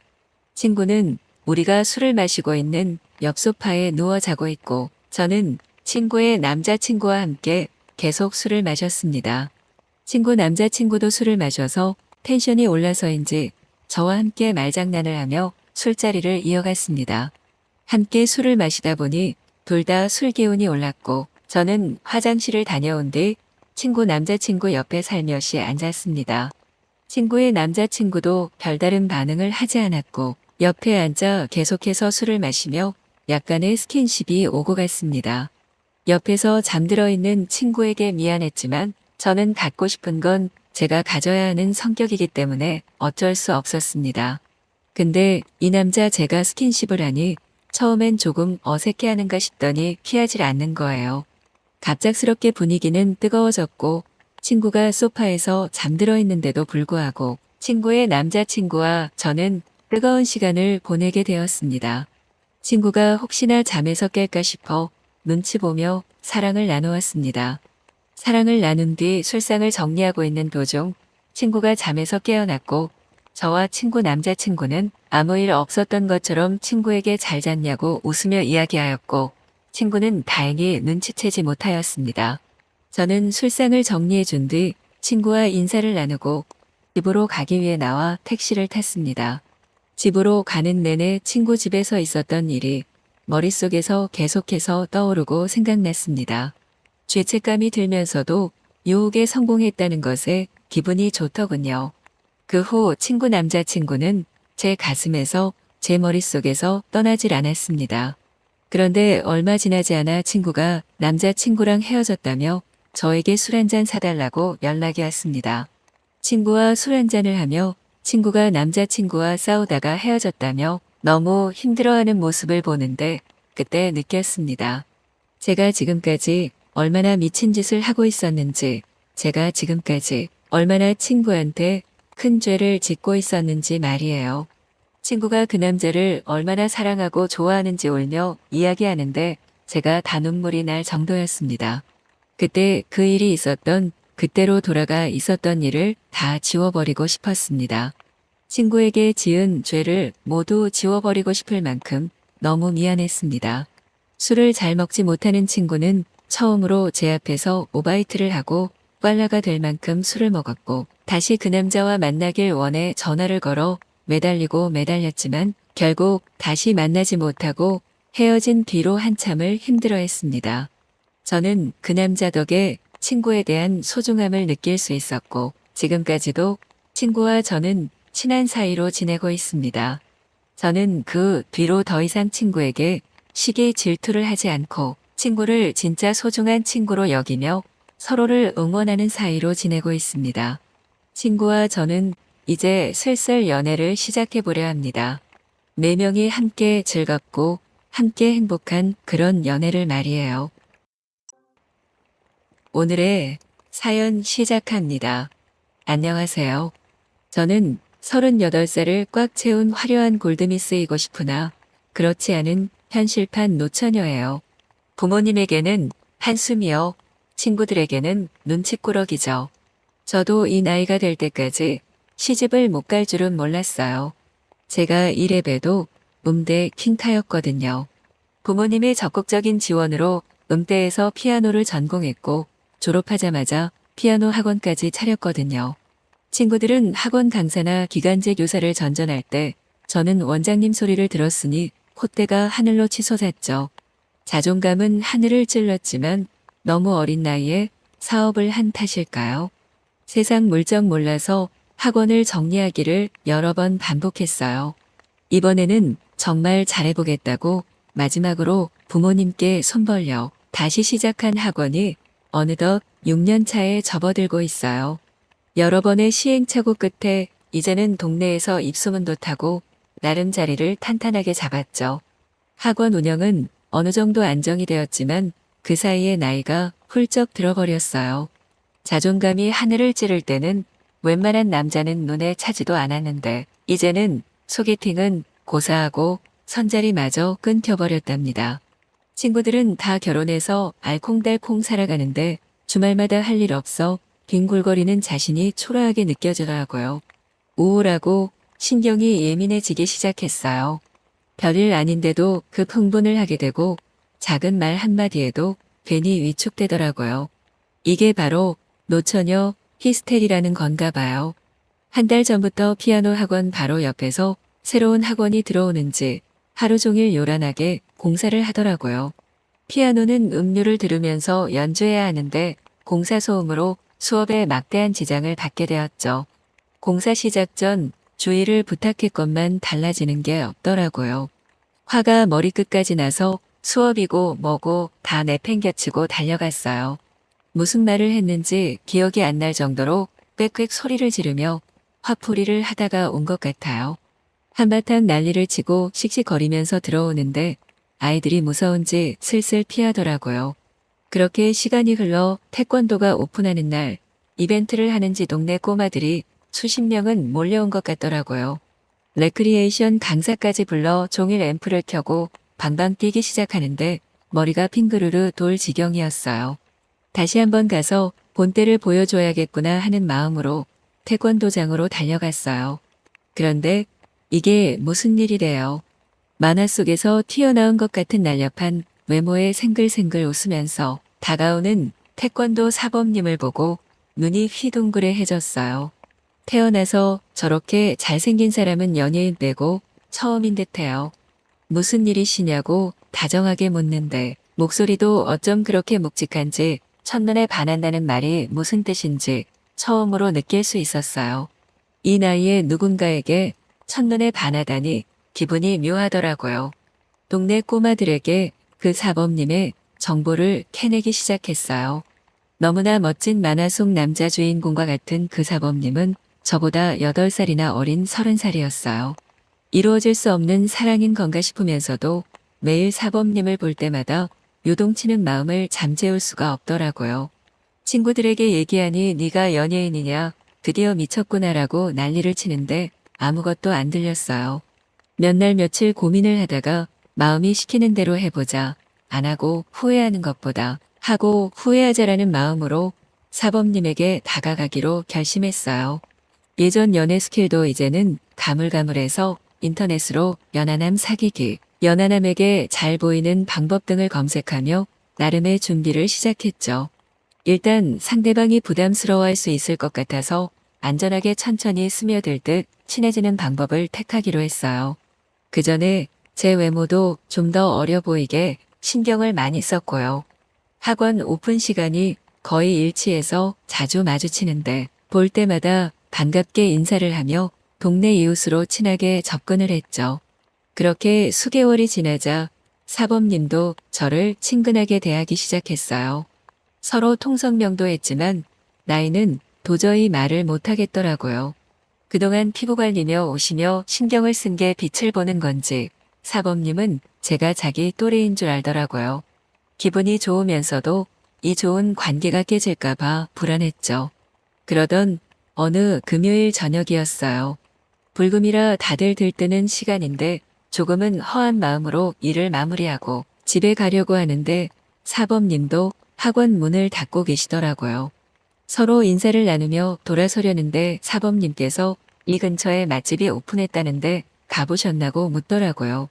친구는 우리가 술을 마시고 있는 옆 소파에 누워 자고 있고 저는 친구의 남자친구와 함께 계속 술을 마셨습니다. 친구 남자친구도 술을 마셔서 텐션이 올라서인지 저와 함께 말장난을 하며 술자리를 이어갔습니다. 함께 술을 마시다 보니 둘 다 술 기운이 올랐고 저는 화장실을 다녀온 뒤 친구 남자친구 옆에 살며시 앉았습니다. 친구의 남자친구도 별다른 반응을 하지 않았고 옆에 앉아 계속해서 술을 마시며 약간의 스킨십이 오고 갔습니다. 옆에서 잠들어 있는 친구에게 미안했지만 저는 갖고 싶은 건 제가 가져야 하는 성격이기 때문에 어쩔 수 없었습니다. 근데 이 남자 제가 스킨십을 하니 처음엔 조금 어색해하는가 싶더니 피하질 않는 거예요. 갑작스럽게 분위기는 뜨거워졌고 친구가 소파에서 잠들어 있는데도 불구하고 친구의 남자친구와 저는 뜨거운 시간을 보내게 되었습니다. 친구가 혹시나 잠에서 깰까 싶어 눈치 보며 사랑을 나누었습니다. 사랑을 나눈 뒤 술상을 정리하고 있는 도중 친구가 잠에서 깨어났고 저와 친구 남자친구는 아무 일 없었던 것처럼 친구에게 잘 잤냐고 웃으며 이야기하였고 친구는 다행히 눈치채지 못하였습니다. 저는 술상을 정리해 준 뒤 친구와 인사를 나누고 집으로 가기 위해 나와 택시를 탔습니다. 집으로 가는 내내 친구 집에서 있었던 일이 머릿속에서 계속해서 떠오르고 생각났습니다. 죄책감이 들면서도 유혹에 성공했다는 것에 기분이 좋더군요. 그 후 친구 남자친구는 제 가슴에서 제 머릿속에서 떠나질 않았습니다. 그런데 얼마 지나지 않아 친구가 남자친구랑 헤어졌다며 저에게 술 한잔 사달라고 연락이 왔습니다. 친구와 술 한잔을 하며 친구가 남자친구와 싸우다가 헤어졌다며 너무 힘들어하는 모습을 보는데 그때 느꼈습니다. 제가 지금까지 얼마나 미친 짓을 하고 있었는지, 제가 지금까지 얼마나 친구한테 큰 죄를 짓고 있었는지 말이에요. 친구가 그 남자를 얼마나 사랑하고 좋아하는지 울며 이야기하는데 제가 다 눈물이 날 정도였습니다. 그때 그 일이 있었던 그때로 돌아가 있었던 일을 다 지워버리고 싶었습니다. 친구에게 지은 죄를 모두 지워버리고 싶을 만큼 너무 미안했습니다. 술을 잘 먹지 못하는 친구는 처음으로 제 앞에서 오바이트를 하고 꽐라가 될 만큼 술을 먹었고 다시 그 남자와 만나길 원해 전화를 걸어 매달리고 매달렸지만 결국 다시 만나지 못하고 헤어진 뒤로 한참을 힘들어했습니다. 저는 그 남자 덕에 친구에 대한 소중함을 느낄 수 있었고 지금까지도 친구와 저는 친한 사이로 지내고 있습니다. 저는 그 뒤로 더 이상 친구에게 시기 질투를 하지 않고 친구를 진짜 소중한 친구로 여기며 서로를 응원하는 사이로 지내고 있습니다. 친구와 저는 이제 슬슬 연애를 시작해 보려 합니다. 네 명이 함께 즐겁고 함께 행복한 그런 연애를 말이에요. 오늘의 사연 시작합니다. 안녕하세요. 저는 38살을 꽉 채운 화려한 골드미스이고 싶으나 그렇지 않은 현실판 노처녀예요. 부모님에게는 한숨이요. 친구들에게는 눈치꾸러기죠. 저도 이 나이가 될 때까지 시집을 못 갈 줄은 몰랐어요. 제가 이래봬도 음대 퀸타였거든요. 부모님의 적극적인 지원으로 음대에서 피아노를 전공했고 졸업하자마자 피아노 학원까지 차렸거든요. 친구들은 학원 강사나 기간제 교사를 전전할 때 저는 원장님 소리를 들었으니 콧대가 하늘로 치솟았죠. 자존감은 하늘을 찔렀지만 너무 어린 나이에 사업을 한 탓일까요? 세상 물정 몰라서 학원을 정리하기를 여러 번 반복했어요. 이번에는 정말 잘해보겠다고 마지막으로 부모님께 손 벌려 다시 시작한 학원이 어느덧 6년 차에 접어들고 있어요. 여러 번의 시행착오 끝에 이제는 동네에서 입소문도 타고 나름 자리를 탄탄하게 잡았죠. 학원 운영은 어느 정도 안정이 되었지만 그 사이에 나이가 훌쩍 들어버렸어요. 자존감이 하늘을 찌를 때는 웬만한 남자는 눈에 차지도 않았는데 이제는 소개팅은 고사하고 선자리마저 끊겨버렸답니다. 친구들은 다 결혼해서 알콩달콩 살아가는데 주말마다 할 일 없어 뒹굴거리는 자신이 초라하게 느껴지더라고요. 우울하고 신경이 예민해지기 시작했어요. 별일 아닌데도 급 흥분을 하게 되고 작은 말 한마디에도 괜히 위축되더라고요. 이게 바로 노처녀 히스테리라는 건가 봐요. 한 달 전부터 피아노 학원 바로 옆에서 새로운 학원이 들어오는지 하루 종일 요란하게 공사를 하더라고요. 피아노는 음료를 들으면서 연주해야 하는데 공사 소음으로 수업에 막대한 지장을 받게 되었죠. 공사 시작 전 주의를 부탁했건만 달라지는 게 없더라고요. 화가 머리끝까지 나서 수업이고 뭐고 다 내팽개치고 달려갔어요. 무슨 말을 했는지 기억이 안 날 정도로 꽥꽥 소리를 지르며 화풀이를 하다가 온 것 같아요. 한바탕 난리를 치고 씩씩거리면서 들어오는데 아이들이 무서운지 슬슬 피하더라고요. 그렇게 시간이 흘러 태권도가 오픈하는 날 이벤트를 하는지 동네 꼬마들이 수십 명은 몰려온 것 같더라고요. 레크리에이션 강사까지 불러 종일 앰프를 켜고 방방 뛰기 시작하는데 머리가 핑그르르 돌 지경이었어요. 다시 한번 가서 본때를 보여줘야겠구나 하는 마음으로 태권도장으로 달려갔어요. 그런데 이게 무슨 일이래요. 만화 속에서 튀어나온 것 같은 날렵한 외모에 생글생글 웃으면서 다가오는 태권도 사범님을 보고 눈이 휘둥그레해졌어요. 태어나서 저렇게 잘생긴 사람은 연예인 빼고 처음인 듯해요. 무슨 일이시냐고 다정하게 묻는데 목소리도 어쩜 그렇게 묵직한지 첫눈에 반한다는 말이 무슨 뜻인지 처음으로 느낄 수 있었어요. 이 나이에 누군가에게 첫눈에 반하다니 기분이 묘하더라고요. 동네 꼬마들에게 그 사범님의 정보를 캐내기 시작했어요. 너무나 멋진 만화 속 남자 주인공과 같은 그 사범님은 저보다 8살이나 어린 30살이었어요. 이루어질 수 없는 사랑인 건가 싶으면서도 매일 사범님을 볼 때마다 요동치는 마음을 잠재울 수가 없더라고요. 친구들에게 얘기하니 네가 연예인이냐 드디어 미쳤구나라고 난리를 치는데 아무것도 안 들렸어요. 몇 날 며칠 고민을 하다가 마음이 시키는 대로 해보자. 안 하고 후회하는 것보다 하고 후회하자라는 마음으로 사범님에게 다가가기로 결심했어요. 예전 연애 스킬도 이제는 가물가물해서 인터넷으로 연하남 사귀기, 연하남에게 잘 보이는 방법 등을 검색하며 나름의 준비를 시작했죠. 일단 상대방이 부담스러워할 수 있을 것 같아서 안전하게 천천히 스며들 듯 친해지는 방법을 택하기로 했어요. 그 전에 제 외모도 좀 더 어려 보이게 신경을 많이 썼고요. 학원 오픈 시간이 거의 일치해서 자주 마주치는데 볼 때마다 반갑게 인사를 하며 동네 이웃으로 친하게 접근을 했죠. 그렇게 수개월이 지나자 사범님도 저를 친근하게 대하기 시작했어요. 서로 통성명도 했지만 나이는 도저히 말을 못하겠더라고요. 그동안 피부 관리며 옷이며 신경을 쓴 게 빛을 보는 건지 사범님은 제가 자기 또래인 줄 알더라고요. 기분이 좋으면서도 이 좋은 관계가 깨질까봐 불안했죠. 그러던 어느 금요일 저녁이었어요. 불금이라 다들 들뜨는 시간인데 조금은 허한 마음으로 일을 마무리하고 집에 가려고 하는데 사범님도 학원 문을 닫고 계시더라고요. 서로 인사를 나누며 돌아서려는데 사범님께서 이 근처에 맛집이 오픈했다는데 가보셨나고 묻더라고요.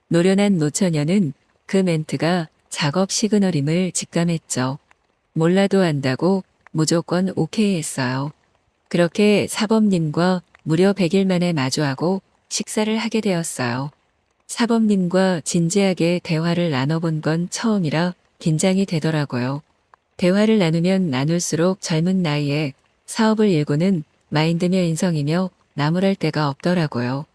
노련한 노처녀는 그 멘트가 작업 시그널임을 직감했죠. 몰라도 안다고 무조건 오케이 했어요. 그렇게 사범님과 무려 100일 만에 마주하고 식사를 하게 되었어요. 사범님과 진지하게 대화를 나눠본 건 처음이라 긴장이 되더라고요. 대화를 나누면 나눌수록 젊은 나이에 사업을 일구는 마인드며 인성이며 나무랄 데가 없더라고요.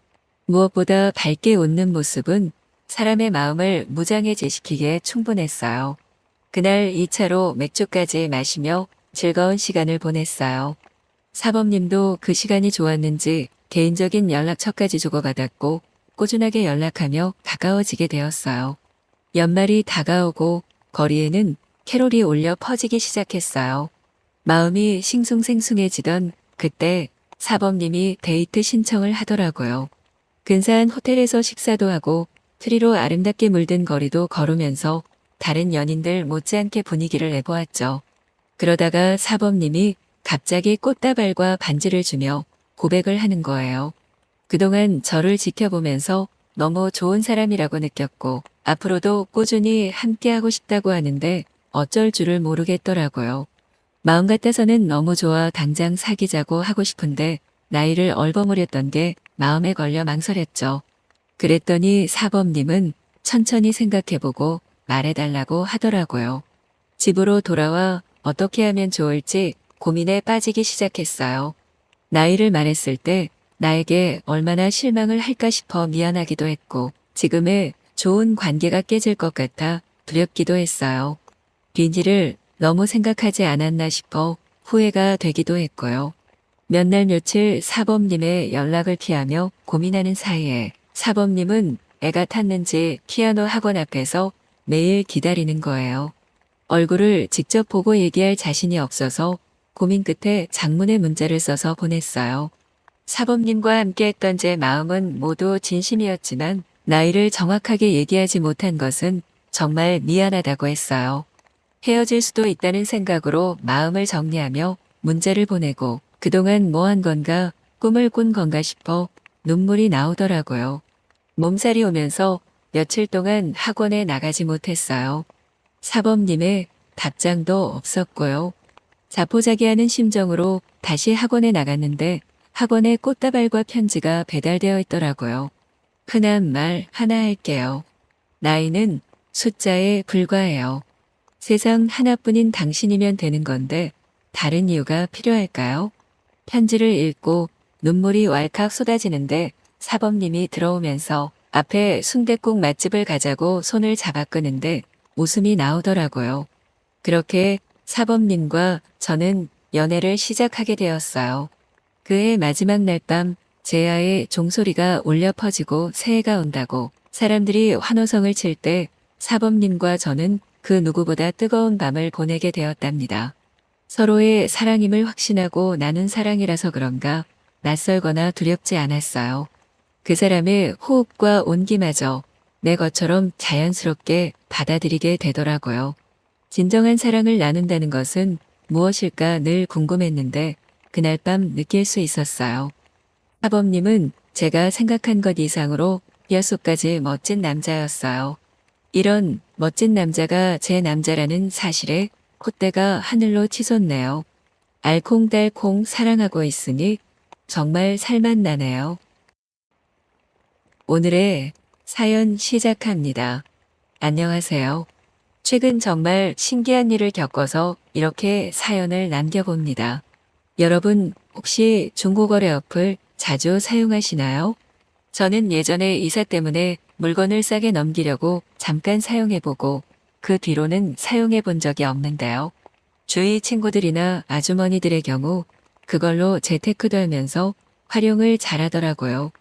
무엇보다 밝게 웃는 모습은 사람의 마음을 무장해제시키기에 충분했어요. 그날 2차로 맥주까지 마시며 즐거운 시간을 보냈어요. 사범님도 그 시간이 좋았는지 개인적인 연락처까지 주고받았고 꾸준하게 연락하며 가까워지게 되었어요. 연말이 다가오고 거리에는 캐롤이 울려 퍼지기 시작했어요. 마음이 싱숭생숭해지던 그때 사범님이 데이트 신청을 하더라고요. 근사한 호텔에서 식사도 하고 트리로 아름답게 물든 거리도 걸으면서 다른 연인들 못지않게 분위기를 내보았죠. 그러다가 사범님이 갑자기 꽃다발과 반지를 주며 고백을 하는 거예요. 그동안 저를 지켜보면서 너무 좋은 사람이라고 느꼈고 앞으로도 꾸준히 함께하고 싶다고 하는데 어쩔 줄을 모르겠더라고요. 마음 같아서는 너무 좋아 당장 사귀자고 하고 싶은데 나이를 얼버무렸던 게 마음에 걸려 망설였죠. 그랬더니 사범님은 천천히 생각해보고 말해달라고 하더라고요. 집으로 돌아와 어떻게 하면 좋을지 고민에 빠지기 시작했어요. 나이를 말했을 때 나에게 얼마나 실망을 할까 싶어 미안하기도 했고 지금의 좋은 관계가 깨질 것 같아 두렵기도 했어요. 빈이를 너무 생각하지 않았나 싶어 후회가 되기도 했고요. 몇 날 며칠 사범님의 연락을 피하며 고민하는 사이에 사범님은 애가 탔는지 피아노 학원 앞에서 매일 기다리는 거예요. 얼굴을 직접 보고 얘기할 자신이 없어서 고민 끝에 장문의 문자를 써서 보냈어요. 사범님과 함께했던 제 마음은 모두 진심이었지만 나이를 정확하게 얘기하지 못한 것은 정말 미안하다고 했어요. 헤어질 수도 있다는 생각으로 마음을 정리하며 문자를 보내고 그동안 뭐 한 건가 꿈을 꾼 건가 싶어 눈물이 나오더라고요. 몸살이 오면서 며칠 동안 학원에 나가지 못했어요. 사범님의 답장도 없었고요. 자포자기하는 심정으로 다시 학원에 나갔는데 학원에 꽃다발과 편지가 배달되어 있더라고요. 흔한 말 하나 할게요. 나이는 숫자에 불과해요. 세상 하나뿐인 당신이면 되는 건데 다른 이유가 필요할까요? 편지를 읽고 눈물이 왈칵 쏟아지는데 사범님이 들어오면서 앞에 순댓국 맛집을 가자고 손을 잡아 끄는데 웃음이 나오더라고요. 그렇게 사범님과 저는 연애를 시작하게 되었어요. 그해 마지막 날 밤 제아의 종소리가 울려 퍼지고 새해가 온다고 사람들이 환호성을 칠 때 사범님과 저는 그 누구보다 뜨거운 밤을 보내게 되었답니다. 서로의 사랑임을 확신하고 나눈 사랑이라서 그런가 낯설거나 두렵지 않았어요. 그 사람의 호흡과 온기마저 내 것처럼 자연스럽게 받아들이게 되더라고요. 진정한 사랑을 나눈다는 것은 무엇일까 늘 궁금했는데 그날 밤 느낄 수 있었어요. 사범님은 제가 생각한 것 이상으로 뼛속까지 멋진 남자였어요. 이런 멋진 남자가 제 남자라는 사실에 콧대가 하늘로 치솟네요. 알콩달콩 사랑하고 있으니 정말 살맛 나네요. 오늘의 사연 시작합니다. 안녕하세요. 최근 정말 신기한 일을 겪어서 이렇게 사연을 남겨봅니다. 여러분 혹시 중고거래 어플 자주 사용하시나요? 저는 예전에 이사 때문에 물건을 싸게 넘기려고 잠깐 사용해보고 그 뒤로는 사용해본 적이 없는데요. 주위 친구들이나 아주머니들의 경우 그걸로 재테크도 하면서 활용을 잘하더라고요.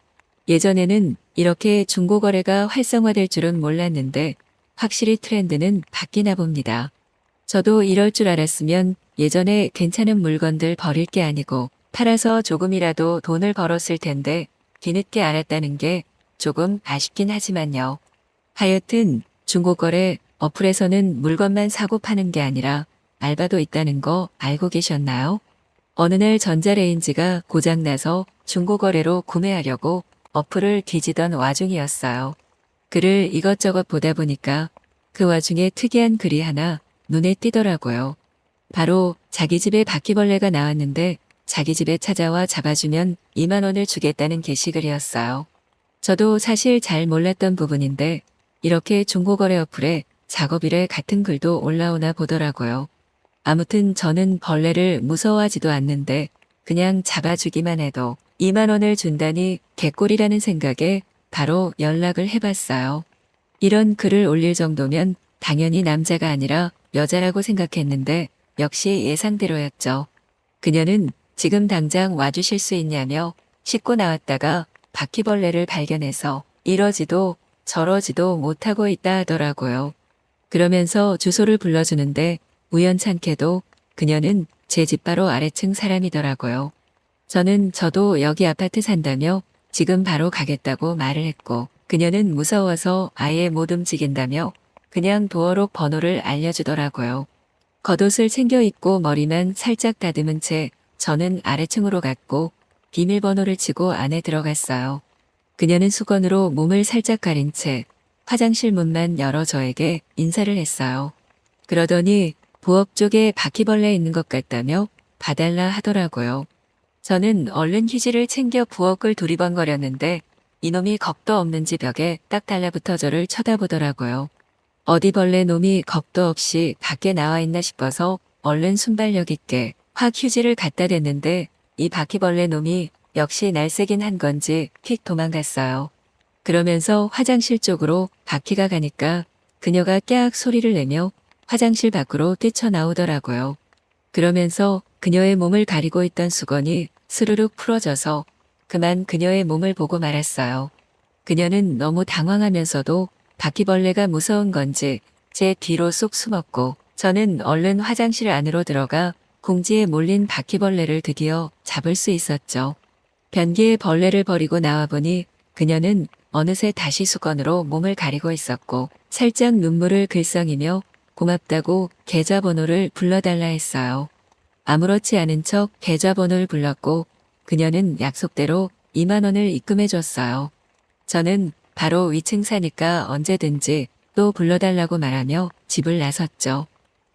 예전에는 이렇게 중고거래가 활성화될 줄은 몰랐는데 확실히 트렌드는 바뀌나 봅니다. 저도 이럴 줄 알았으면 예전에 괜찮은 물건들 버릴 게 아니고 팔아서 조금이라도 돈을 벌었을 텐데 뒤늦게 알았다는 게 조금 아쉽긴 하지만요. 하여튼 중고거래 어플에서는 물건만 사고 파는 게 아니라 알바도 있다는 거 알고 계셨나요? 어느 날 전자레인지가 고장나서 중고거래로 구매하려고 어플을 뒤지던 와중이었어요. 글을 이것저것 보다 보니까 그 와중에 특이한 글이 하나 눈에 띄더라고요. 바로 자기 집에 바퀴벌레가 나왔는데 자기 집에 찾아와 잡아주면 2만 원을 주겠다는 게시글이었어요. 저도 사실 잘 몰랐던 부분인데 이렇게 중고거래 어플에 작업일에 같은 글도 올라오나 보더라고요. 아무튼 저는 벌레를 무서워하지도 않는데 그냥 잡아주기만 해도 2만 원을 준다니 개꿀이라는 생각에 바로 연락을 해봤어요. 이런 글을 올릴 정도면 당연히 남자가 아니라 여자라고 생각했는데 역시 예상대로였죠. 그녀는 지금 당장 와주실 수 있냐며 씻고 나왔다가 바퀴벌레를 발견해서 이러지도 저러지도 못하고 있다 하더라고요. 그러면서 주소를 불러주는데 우연찮게도 그녀는 제 집 바로 아래층 사람이더라고요. 저도 여기 아파트 산다며 지금 바로 가겠다고 말을 했고 그녀는 무서워서 아예 못 움직인다며 그냥 도어록 번호를 알려주더라고요. 겉옷을 챙겨 입고 머리만 살짝 다듬은 채 저는 아래층으로 갔고 비밀번호를 치고 안에 들어갔어요. 그녀는 수건으로 몸을 살짝 가린 채 화장실 문만 열어 저에게 인사를 했어요. 그러더니 부엌 쪽에 바퀴벌레 있는 것 같다며 봐달라 하더라고요. 저는 얼른 휴지를 챙겨 부엌을 두리번거렸는데 이놈이 겁도 없는지 벽에 딱 달라붙어 저를 쳐다보더라고요. 어디 벌레 놈이 겁도 없이 밖에 나와 있나 싶어서 얼른 순발력 있게 확 휴지를 갖다 댔는데 이 바퀴벌레 놈이 역시 날쌔긴 한 건지 휙 도망갔어요. 그러면서 화장실 쪽으로 바퀴가 가니까 그녀가 깨악 소리를 내며 화장실 밖으로 뛰쳐나오더라고요. 그러면서 그녀의 몸을 가리고 있던 수건이 스르륵 풀어져서 그만 그녀의 몸을 보고 말았어요. 그녀는 너무 당황하면서도 바퀴벌레가 무서운 건지 제 뒤로 쏙 숨었고 저는 얼른 화장실 안으로 들어가 공지에 몰린 바퀴벌레를 드디어 잡을 수 있었죠. 변기에 벌레를 버리고 나와보니 그녀는 어느새 다시 수건으로 몸을 가리고 있었고 살짝 눈물을 글썽이며 고맙다고 계좌번호를 불러달라 했어요. 아무렇지 않은 척 계좌번호를 불렀고 그녀는 약속대로 2만 원을 입금해 줬어요. 저는 바로 위층 사니까 언제든지 또 불러달라고 말하며 집을 나섰죠.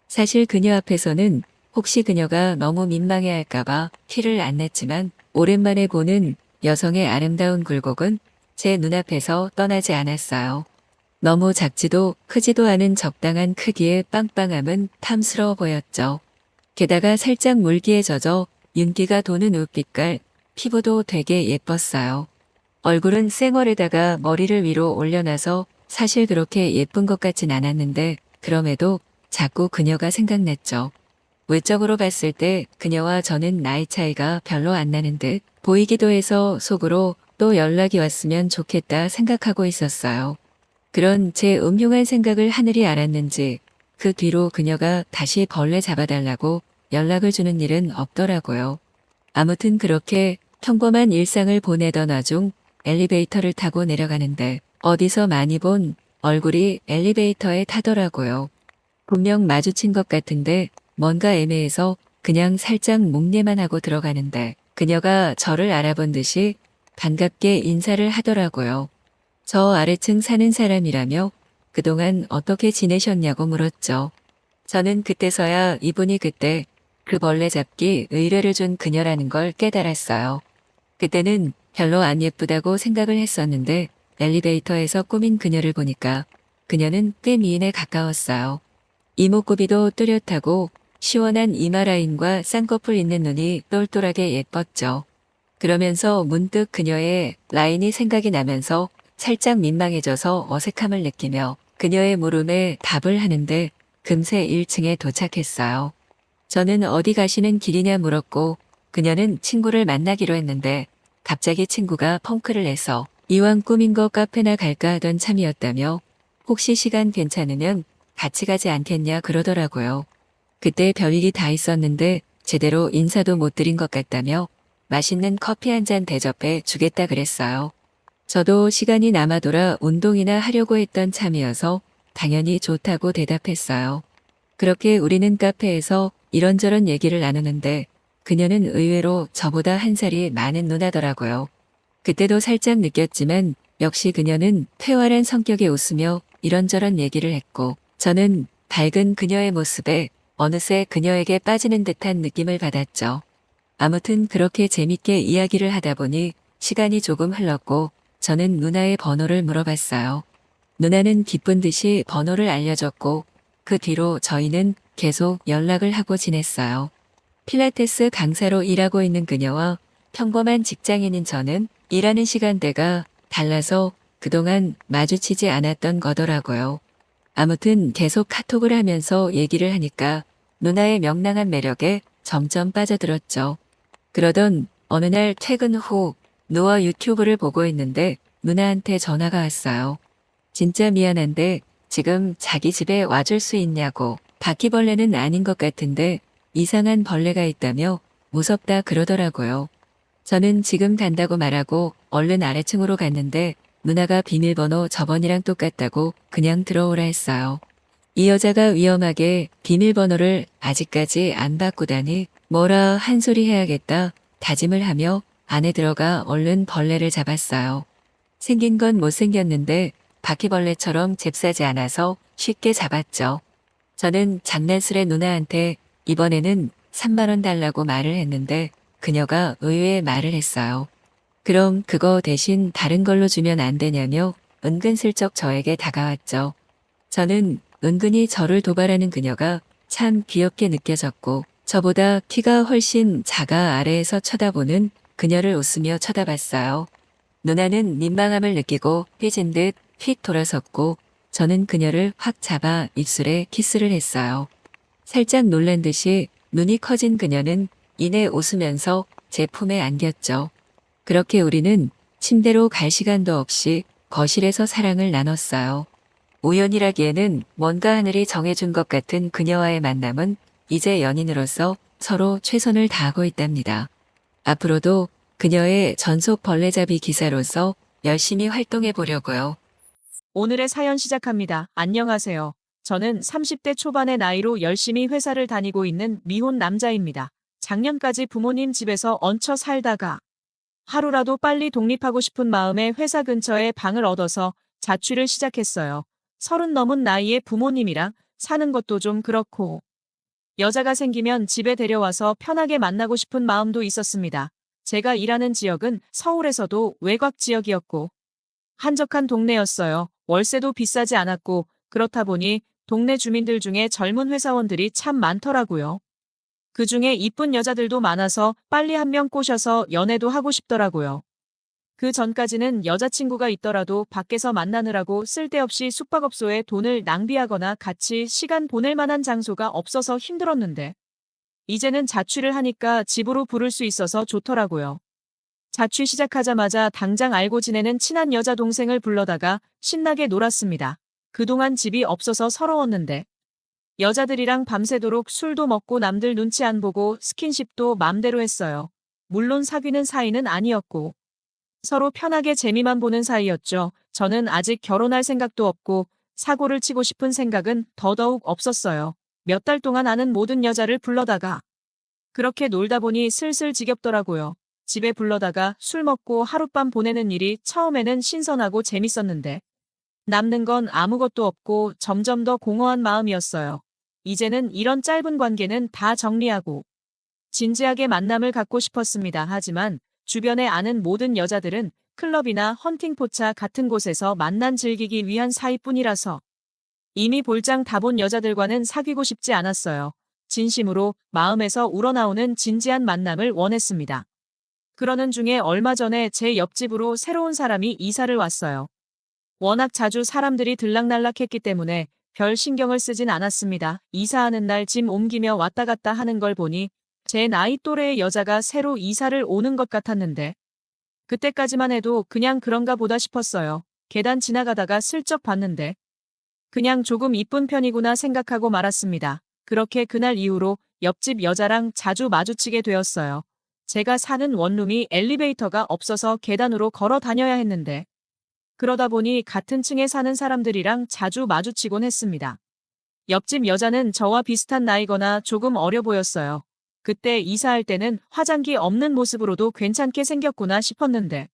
사실 그녀 앞에서는 혹시 그녀가 너무 민망해할까봐 티를 안 냈지만 오랜만에 보는 여성의 아름다운 굴곡은 제 눈앞에서 떠나지 않았어요. 너무 작지도 크지도 않은 적당한 크기의 빵빵함은 탐스러워 보였죠. 게다가 살짝 물기에 젖어 윤기가 도는 옷빛깔, 피부도 되게 예뻤어요. 얼굴은 쌩얼에다가 머리를 위로 올려놔서 사실 그렇게 예쁜 것 같진 않았는데 그럼에도 자꾸 그녀가 생각났죠. 외적으로 봤을 때 그녀와 저는 나이 차이가 별로 안 나는 듯 보이기도 해서 속으로 또 연락이 왔으면 좋겠다 생각하고 있었어요. 그런 제 음흉한 생각을 하늘이 알았는지 그 뒤로 그녀가 다시 벌레 잡아달라고 연락을 주는 일은 없더라고요. 아무튼 그렇게 평범한 일상을 보내던 와중 엘리베이터를 타고 내려가는데 어디서 많이 본 얼굴이 엘리베이터에 타더라고요. 분명 마주친 것 같은데 뭔가 애매해서 그냥 살짝 목례만 하고 들어가는데 그녀가 저를 알아본 듯이 반갑게 인사를 하더라고요. 저 아래층 사는 사람이라며 그동안 어떻게 지내셨냐고 물었죠. 저는 그때서야 이분이 그때 그 벌레 잡기 의뢰를 준 그녀라는 걸 깨달았어요. 그때는 별로 안 예쁘다고 생각을 했었는데 엘리베이터에서 꾸민 그녀를 보니까 그녀는 꽤 미인에 가까웠어요. 이목구비도 뚜렷하고 시원한 이마 라인과 쌍꺼풀 있는 눈이 똘똘하게 예뻤죠. 그러면서 문득 그녀의 라인이 생각이 나면서 살짝 민망해져서 어색함을 느끼며 그녀의 물음에 답을 하는데 금세 1층에 도착했어요. 저는 어디 가시는 길이냐 물었고 그녀는 친구를 만나기로 했는데 갑자기 친구가 펑크를 내서 이왕 꾸민 거 카페나 갈까 하던 참이었다며 혹시 시간 괜찮으면 같이 가지 않겠냐 그러더라고요. 그때 별일이 다 있었는데 제대로 인사도 못 드린 것 같다며 맛있는 커피 한 잔 대접해 주겠다 그랬어요. 저도 시간이 남아돌아 운동이나 하려고 했던 참이어서 당연히 좋다고 대답했어요. 그렇게 우리는 카페에서 이런저런 얘기를 나누는데 그녀는 의외로 저보다 한 살이 많은 누나더라고요. 그때도 살짝 느꼈지만 역시 그녀는 퇴활한 성격에 웃으며 이런저런 얘기를 했고 저는 밝은 그녀의 모습에 어느새 그녀에게 빠지는 듯한 느낌을 받았죠. 아무튼 그렇게 재밌게 이야기를 하다 보니 시간이 조금 흘렀고 저는 누나의 번호를 물어봤어요. 누나는 기쁜 듯이 번호를 알려줬고 그 뒤로 저희는 계속 연락을 하고 지냈어요. 필라테스 강사로 일하고 있는 그녀와 평범한 직장인인 저는 일하는 시간대가 달라서 그동안 마주치지 않았던 거더라고요. 아무튼 계속 카톡을 하면서 얘기를 하니까 누나의 명랑한 매력에 점점 빠져들었죠. 그러던 어느 날 퇴근 후 누워 유튜브를 보고 있는데 누나한테 전화가 왔어요. 진짜 미안한데 지금 자기 집에 와줄 수 있냐고. 바퀴벌레는 아닌 것 같은데 이상한 벌레가 있다며 무섭다 그러더라고요. 저는 지금 간다고 말하고 얼른 아래층으로 갔는데 누나가 비밀번호 저번이랑 똑같다고 그냥 들어오라 했어요. 이 여자가 위험하게 비밀번호를 아직까지 안 바꾸다니 뭐라 한 소리 해야겠다 다짐을 하며 안에 들어가 얼른 벌레를 잡았어요. 생긴 건 못생겼는데 바퀴벌레처럼 잽싸지 않아서 쉽게 잡았죠. 저는 장난스레 누나한테 이번에는 3만 원 달라고 말을 했는데 그녀가 의외의 말을 했어요. 그럼 그거 대신 다른 걸로 주면 안 되냐며 은근슬쩍 저에게 다가왔죠. 저는 은근히 저를 도발하는 그녀가 참 귀엽게 느껴졌고 저보다 키가 훨씬 작아 아래에서 쳐다보는 그녀를 웃으며 쳐다봤어요. 누나는 민망함을 느끼고 삐진 듯 휙 돌아섰고 저는 그녀를 확 잡아 입술에 키스를 했어요. 살짝 놀란 듯이 눈이 커진 그녀는 이내 웃으면서 제 품에 안겼죠. 그렇게 우리는 침대로 갈 시간도 없이 거실에서 사랑을 나눴어요. 우연이라기에는 뭔가 하늘이 정해준 것 같은 그녀와의 만남은 이제 연인으로서 서로 최선을 다하고 있답니다. 앞으로도 그녀의 전속 벌레잡이 기사로서 열심히 활동해 보려고요.
오늘의 사연 시작합니다. 안녕하세요. 저는 30대 초반의 나이로 열심히 회사를 다니고 있는 미혼 남자입니다. 작년까지 부모님 집에서 얹혀 살다가 하루라도 빨리 독립하고 싶은 마음에 회사 근처에 방을 얻어서 자취를 시작했어요. 30 넘은 나이에 부모님이랑 사는 것도 좀 그렇고 여자가 생기면 집에 데려와서 편하게 만나고 싶은 마음도 있었습니다. 제가 일하는 지역은 서울에서도 외곽 지역이었고 한적한 동네였어요. 월세도 비싸지 않았고 그렇다 보니 동네 주민들 중에 젊은 회사원들이 참 많더라고요. 그중에 이쁜 여자들도 많아서 빨리 한 명 꼬셔서 연애도 하고 싶더라고요. 그 전까지는 여자친구가 있더라도 밖에서 만나느라고 쓸데없이 숙박업소에 돈을 낭비하거나 같이 시간 보낼 만한 장소가 없어서 힘들었는데 이제는 자취를 하니까 집으로 부를 수 있어서 좋더라고요. 자취 시작하자마자 당장 알고 지내는 친한 여자 동생을 불러다가 신나게 놀았습니다. 그동안 집이 없어서 서러웠는데 여자들이랑 밤새도록 술도 먹고 남들 눈치 안 보고 스킨십도 맘대로 했어요. 물론 사귀는 사이는 아니었고 서로 편하게 재미만 보는 사이였죠. 저는 아직 결혼할 생각도 없고 사고를 치고 싶은 생각은 더더욱 없었어요. 몇 달 동안 아는 모든 여자를 불러다가 그렇게 놀다 보니 슬슬 지겹더라고요. 집에 불러다가 술 먹고 하룻밤 보내는 일이 처음에는 신선하고 재밌었는데 남는 건 아무것도 없고 점점 더 공허한 마음이었어요. 이제는 이런 짧은 관계는 다 정리하고 진지하게 만남을 갖고 싶었습니다. 하지만 주변에 아는 모든 여자들은 클럽이나 헌팅포차 같은 곳에서 만난 즐기기 위한 사이뿐이라서 이미 볼장 다 본 여자들과는 사귀고 싶지 않았어요. 진심으로 마음에서 우러나오는 진지한 만남을 원했습니다. 그러는 중에 얼마 전에 제 옆집으로 새로운 사람이 이사를 왔어요. 워낙 자주 사람들이 들락날락했기 때문에 별 신경을 쓰진 않았습니다. 이사하는 날 짐 옮기며 왔다 갔다 하는 걸 보니 제 나이 또래의 여자가 새로 이사를 오는 것 같았는데 그때까지만 해도 그냥 그런가 보다 싶었어요. 계단 지나가다가 슬쩍 봤는데 그냥 조금 이쁜 편이구나 생각하고 말았습니다. 그렇게 그날 이후로 옆집 여자랑 자주 마주치게 되었어요. 제가 사는 원룸이 엘리베이터가 없어서 계단으로 걸어 다녀야 했는데 그러다 보니 같은 층에 사는 사람들이랑 자주 마주치곤 했습니다. 옆집 여자는 저와 비슷한 나이거나 조금 어려 보였어요. 그때 이사할 때는 화장기 없는 모습으로도 괜찮게 생겼구나 싶었는데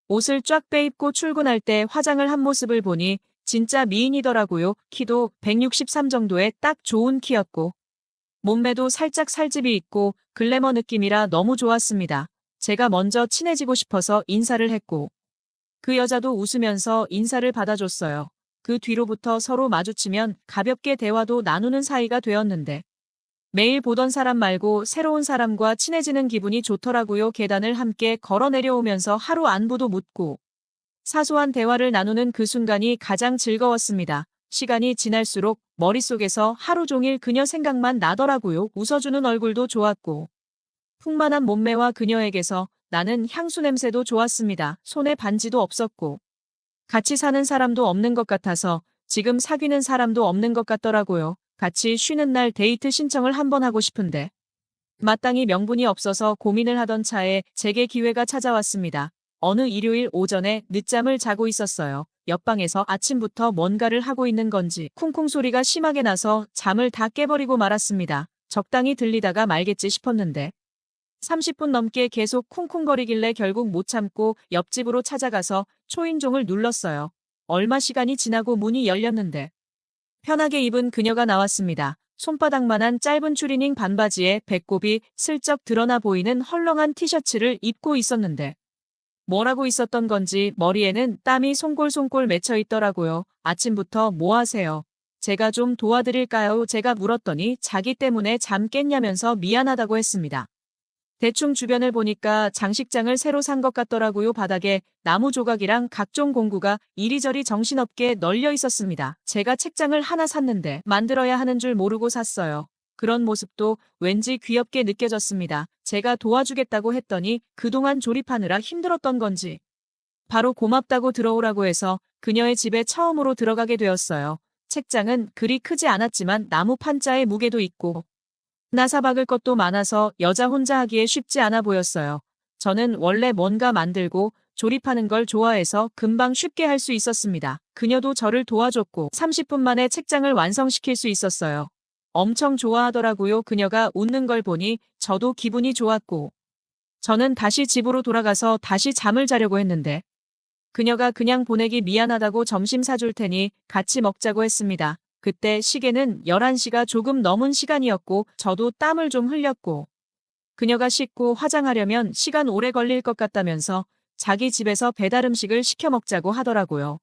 옷을 쫙 빼입고 출근할 때 화장을 한 모습을 보니 진짜 미인이더라고요. 키도 163 정도의 딱 좋은 키였고 몸매도 살짝 살집이 있고 글래머 느낌이라 너무 좋았습니다. 제가 먼저 친해지고 싶어서 인사를 했고 그 여자도 웃으면서 인사를 받아줬어요. 그 뒤로부터 서로 마주치면 가볍게 대화도 나누는 사이가 되었는데 매일 보던 사람 말고 새로운 사람과 친해지는 기분이 좋더라고요. 계단을 함께 걸어 내려오면서 하루 안부도 묻고 사소한 대화를 나누는 그 순간이 가장 즐거웠습니다. 시간이 지날수록 머릿속에서 하루 종일 그녀 생각만 나더라고요. 웃어주는 얼굴도 좋았고 풍만한 몸매와 그녀에게서 나는 향수 냄새도 좋았습니다. 손에 반지도 없었고 같이 사는 사람도 없는 것 같아서 지금 사귀는 사람도 없는 것 같더라고요. 같이 쉬는 날 데이트 신청을 한번 하고 싶은데 마땅히 명분이 없어서 고민을 하던 차에 제게 기회가 찾아왔습니다. 어느 일요일 오전에 늦잠을 자고 있었어요. 옆방에서 아침부터 뭔가를 하고 있는 건지 쿵쿵 소리가 심하게 나서 잠을 다 깨버리고 말았습니다. 적당히 들리다가 말겠지 싶었는데 30분 넘게 계속 쿵쿵거리길래 결국 못 참고 옆집으로 찾아가서 초인종을 눌렀어요. 얼마 시간이 지나고 문이 열렸는데 편하게 입은 그녀가 나왔습니다. 손바닥만한 짧은 추리닝 반바지에 배꼽이 슬쩍 드러나 보이는 헐렁한 티셔츠를 입고 있었는데 뭘 하고 있었던 건지 머리에는 땀이 송골송골 맺혀 있더라고요. 아침부터 뭐 하세요? 제가 좀 도와드릴까요? 제가 물었더니 자기 때문에 잠 깼냐면서 미안하다고 했습니다. 대충 주변을 보니까 장식장을 새로 산 것 같더라고요. 바닥에 나무 조각이랑 각종 공구가 이리저리 정신없게 널려 있었습니다. 제가 책장을 하나 샀는데 만들어야 하는 줄 모르고 샀어요. 그런 모습도 왠지 귀엽게 느껴졌습니다. 제가 도와주겠다고 했더니 그동안 조립하느라 힘들었던 건지 바로 고맙다고 들어오라고 해서 그녀의 집에 처음으로 들어가게 되었어요. 책장은 그리 크지 않았지만 나무 판자의 무게도 있고 나사 박을 것도 많아서 여자 혼자 하기에 쉽지 않아 보였어요. 저는 원래 뭔가 만들고 조립하는 걸 좋아해서 금방 쉽게 할 수 있었습니다. 그녀도 저를 도와줬고 30분 만에 책장을 완성시킬 수 있었어요. 엄청 좋아하더라고요. 그녀가 웃는 걸 보니 저도 기분이 좋았고 저는 다시 집으로 돌아가서 다시 잠을 자려고 했는데 그녀가 그냥 보내기 미안하다고 점심 사줄 테니 같이 먹자고 했습니다. 그때 시계는 11시가 조금 넘은 시간이었고 저도 땀을 좀 흘렸고 그녀가 씻고 화장하려면 시간 오래 걸릴 것 같다면서 자기 집에서 배달 음식을 시켜 먹자고 하더라고요.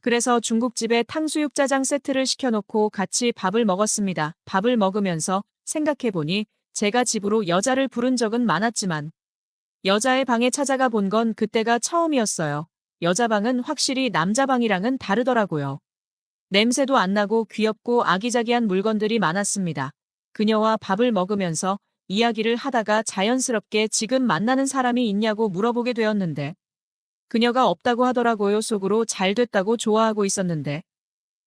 그래서 중국집에 탕수육 짜장 세트를 시켜놓고 같이 밥을 먹었습니다. 밥을 먹으면서 생각해보니 제가 집으로 여자를 부른 적은 많았지만 여자의 방에 찾아가 본 건 그때가 처음이었어요. 여자 방은 확실히 남자 방이랑은 다르더라고요. 냄새도 안 나고 귀엽고 아기자기한 물건들이 많았습니다. 그녀와 밥을 먹으면서 이야기를 하다가 자연스럽게 지금 만나는 사람이 있냐고 물어보게 되었는데 그녀가 없다고 하더라고요. 속으로 잘 됐다고 좋아하고 있었는데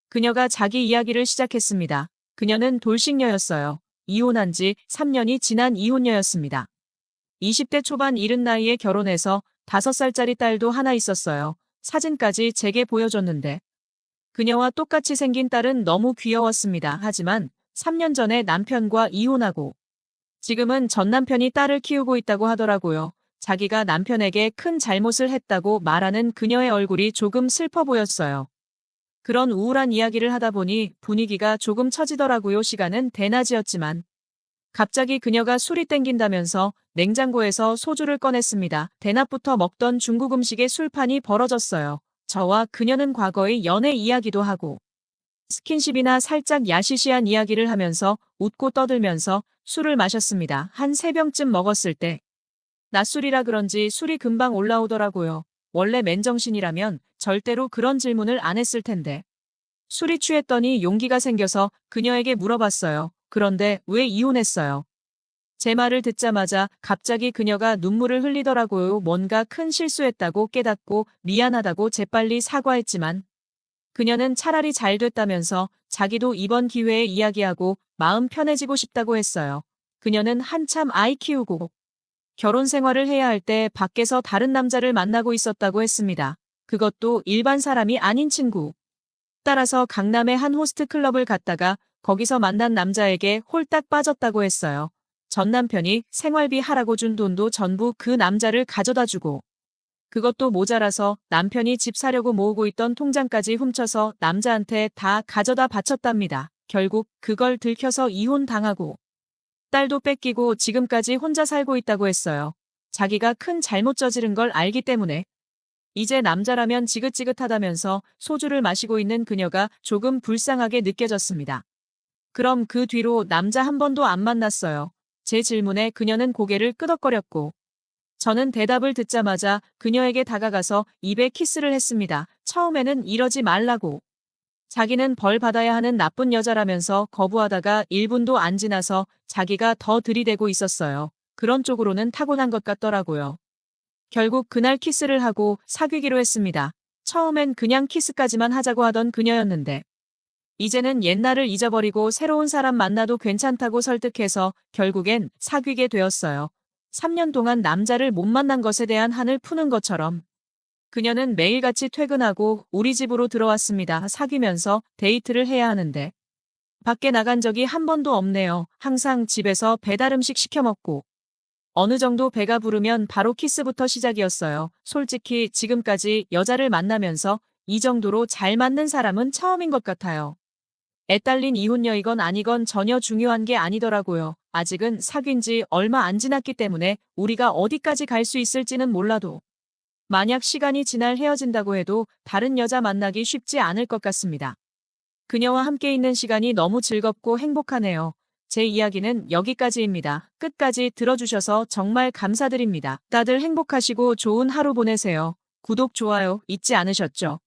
그녀가 자기 이야기를 시작했습니다. 그녀는 돌싱녀였어요. 이혼한 지 3년이 지난 이혼녀였습니다. 20대 초반 이른 나이에 결혼해서 5살짜리 딸도 하나 있었어요. 사진까지 제게 보여줬는데 그녀와 똑같이 생긴 딸은 너무 귀여웠습니다. 하지만 3년 전에 남편과 이혼하고 지금은 전 남편이 딸을 키우고 있다고 하더라고요. 자기가 남편에게 큰 잘못을 했다고 말하는 그녀의 얼굴이 조금 슬퍼 보였어요. 그런 우울한 이야기를 하다 보니 분위기가 조금 처지더라고요. 시간은 대낮이었지만 갑자기 그녀가 술이 땡긴다면서 냉장고에서 소주를 꺼냈습니다. 대낮부터 먹던 중국 음식의 술판이 벌어졌어요. 저와 그녀는 과거의 연애 이야기도 하고 스킨십이나 살짝 야시시한 이야기를 하면서 웃고 떠들면서 술을 마셨습니다. 한 3병쯤 먹었을 때 낮술이라 그런지 술이 금방 올라오더라고요. 원래 맨정신이라면 절대로 그런 질문을 안 했을 텐데 술이 취했더니 용기가 생겨서 그녀에게 물어봤어요. 그런데 왜 이혼했어요? 제 말을 듣자마자 갑자기 그녀가 눈물을 흘리더라고요. 뭔가 큰 실수했다고 깨닫고 미안하다고 재빨리 사과했지만 그녀는 차라리 잘 됐다면서 자기도 이번 기회에 이야기하고 마음 편해지고 싶다고 했어요. 그녀는 한참 아이 키우고 결혼 생활을 해야 할 때 밖에서 다른 남자를 만나고 있었다고 했습니다. 그것도 일반 사람이 아닌 친구. 따라서 강남의 한 호스트 클럽을 갔다가 거기서 만난 남자에게 홀딱 빠졌다고 했어요. 전 남편이 생활비 하라고 준 돈도 전부 그 남자를 가져다 주고 그것도 모자라서 남편이 집 사려고 모으고 있던 통장까지 훔쳐서 남자한테 다 가져다 바쳤답니다. 결국 그걸 들켜서 이혼당하고 딸도 뺏기고 지금까지 혼자 살고 있다고 했어요. 자기가 큰 잘못 저지른 걸 알기 때문에 이제 남자라면 지긋지긋하다면서 소주를 마시고 있는 그녀가 조금 불쌍하게 느껴졌습니다. 그럼 그 뒤로 남자 한 번도 안 만났어요. 제 질문에 그녀는 고개를 끄덕거렸고 저는 대답을 듣자마자 그녀에게 다가가서 입에 키스를 했습니다. 처음에는 이러지 말라고. 자기는 벌 받아야 하는 나쁜 여자라면서 거부하다가 1분도 안 지나서 자기가 더 들이대고 있었어요. 그런 쪽으로는 타고난 것 같더라고요. 결국 그날 키스를 하고 사귀기로 했습니다. 처음엔 그냥 키스까지만 하자고 하던 그녀였는데 이제는 옛날을 잊어버리고 새로운 사람 만나도 괜찮다고 설득해서 결국엔 사귀게 되었어요. 3년 동안 남자를 못 만난 것에 대한 한을 푸는 것처럼 그녀는 매일같이 퇴근하고 우리 집으로 들어왔습니다. 사귀면서 데이트를 해야 하는데 밖에 나간 적이 한 번도 없네요. 항상 집에서 배달 음식 시켜 먹고 어느 정도 배가 부르면 바로 키스부터 시작이었어요. 솔직히 지금까지 여자를 만나면서 이 정도로 잘 맞는 사람은 처음인 것 같아요. 애딸린 이혼녀이건 아니건 전혀 중요한 게 아니더라고요. 아직은 사귄 지 얼마 안 지났기 때문에 우리가 어디까지 갈 수 있을지는 몰라도 만약 시간이 지날 헤어진다고 해도 다른 여자 만나기 쉽지 않을 것 같습니다. 그녀와 함께 있는 시간이 너무 즐겁고 행복하네요. 제 이야기는 여기까지입니다. 끝까지 들어주셔서 정말 감사드립니다. 다들 행복하시고 좋은 하루 보내세요. 구독, 좋아요 잊지 않으셨죠?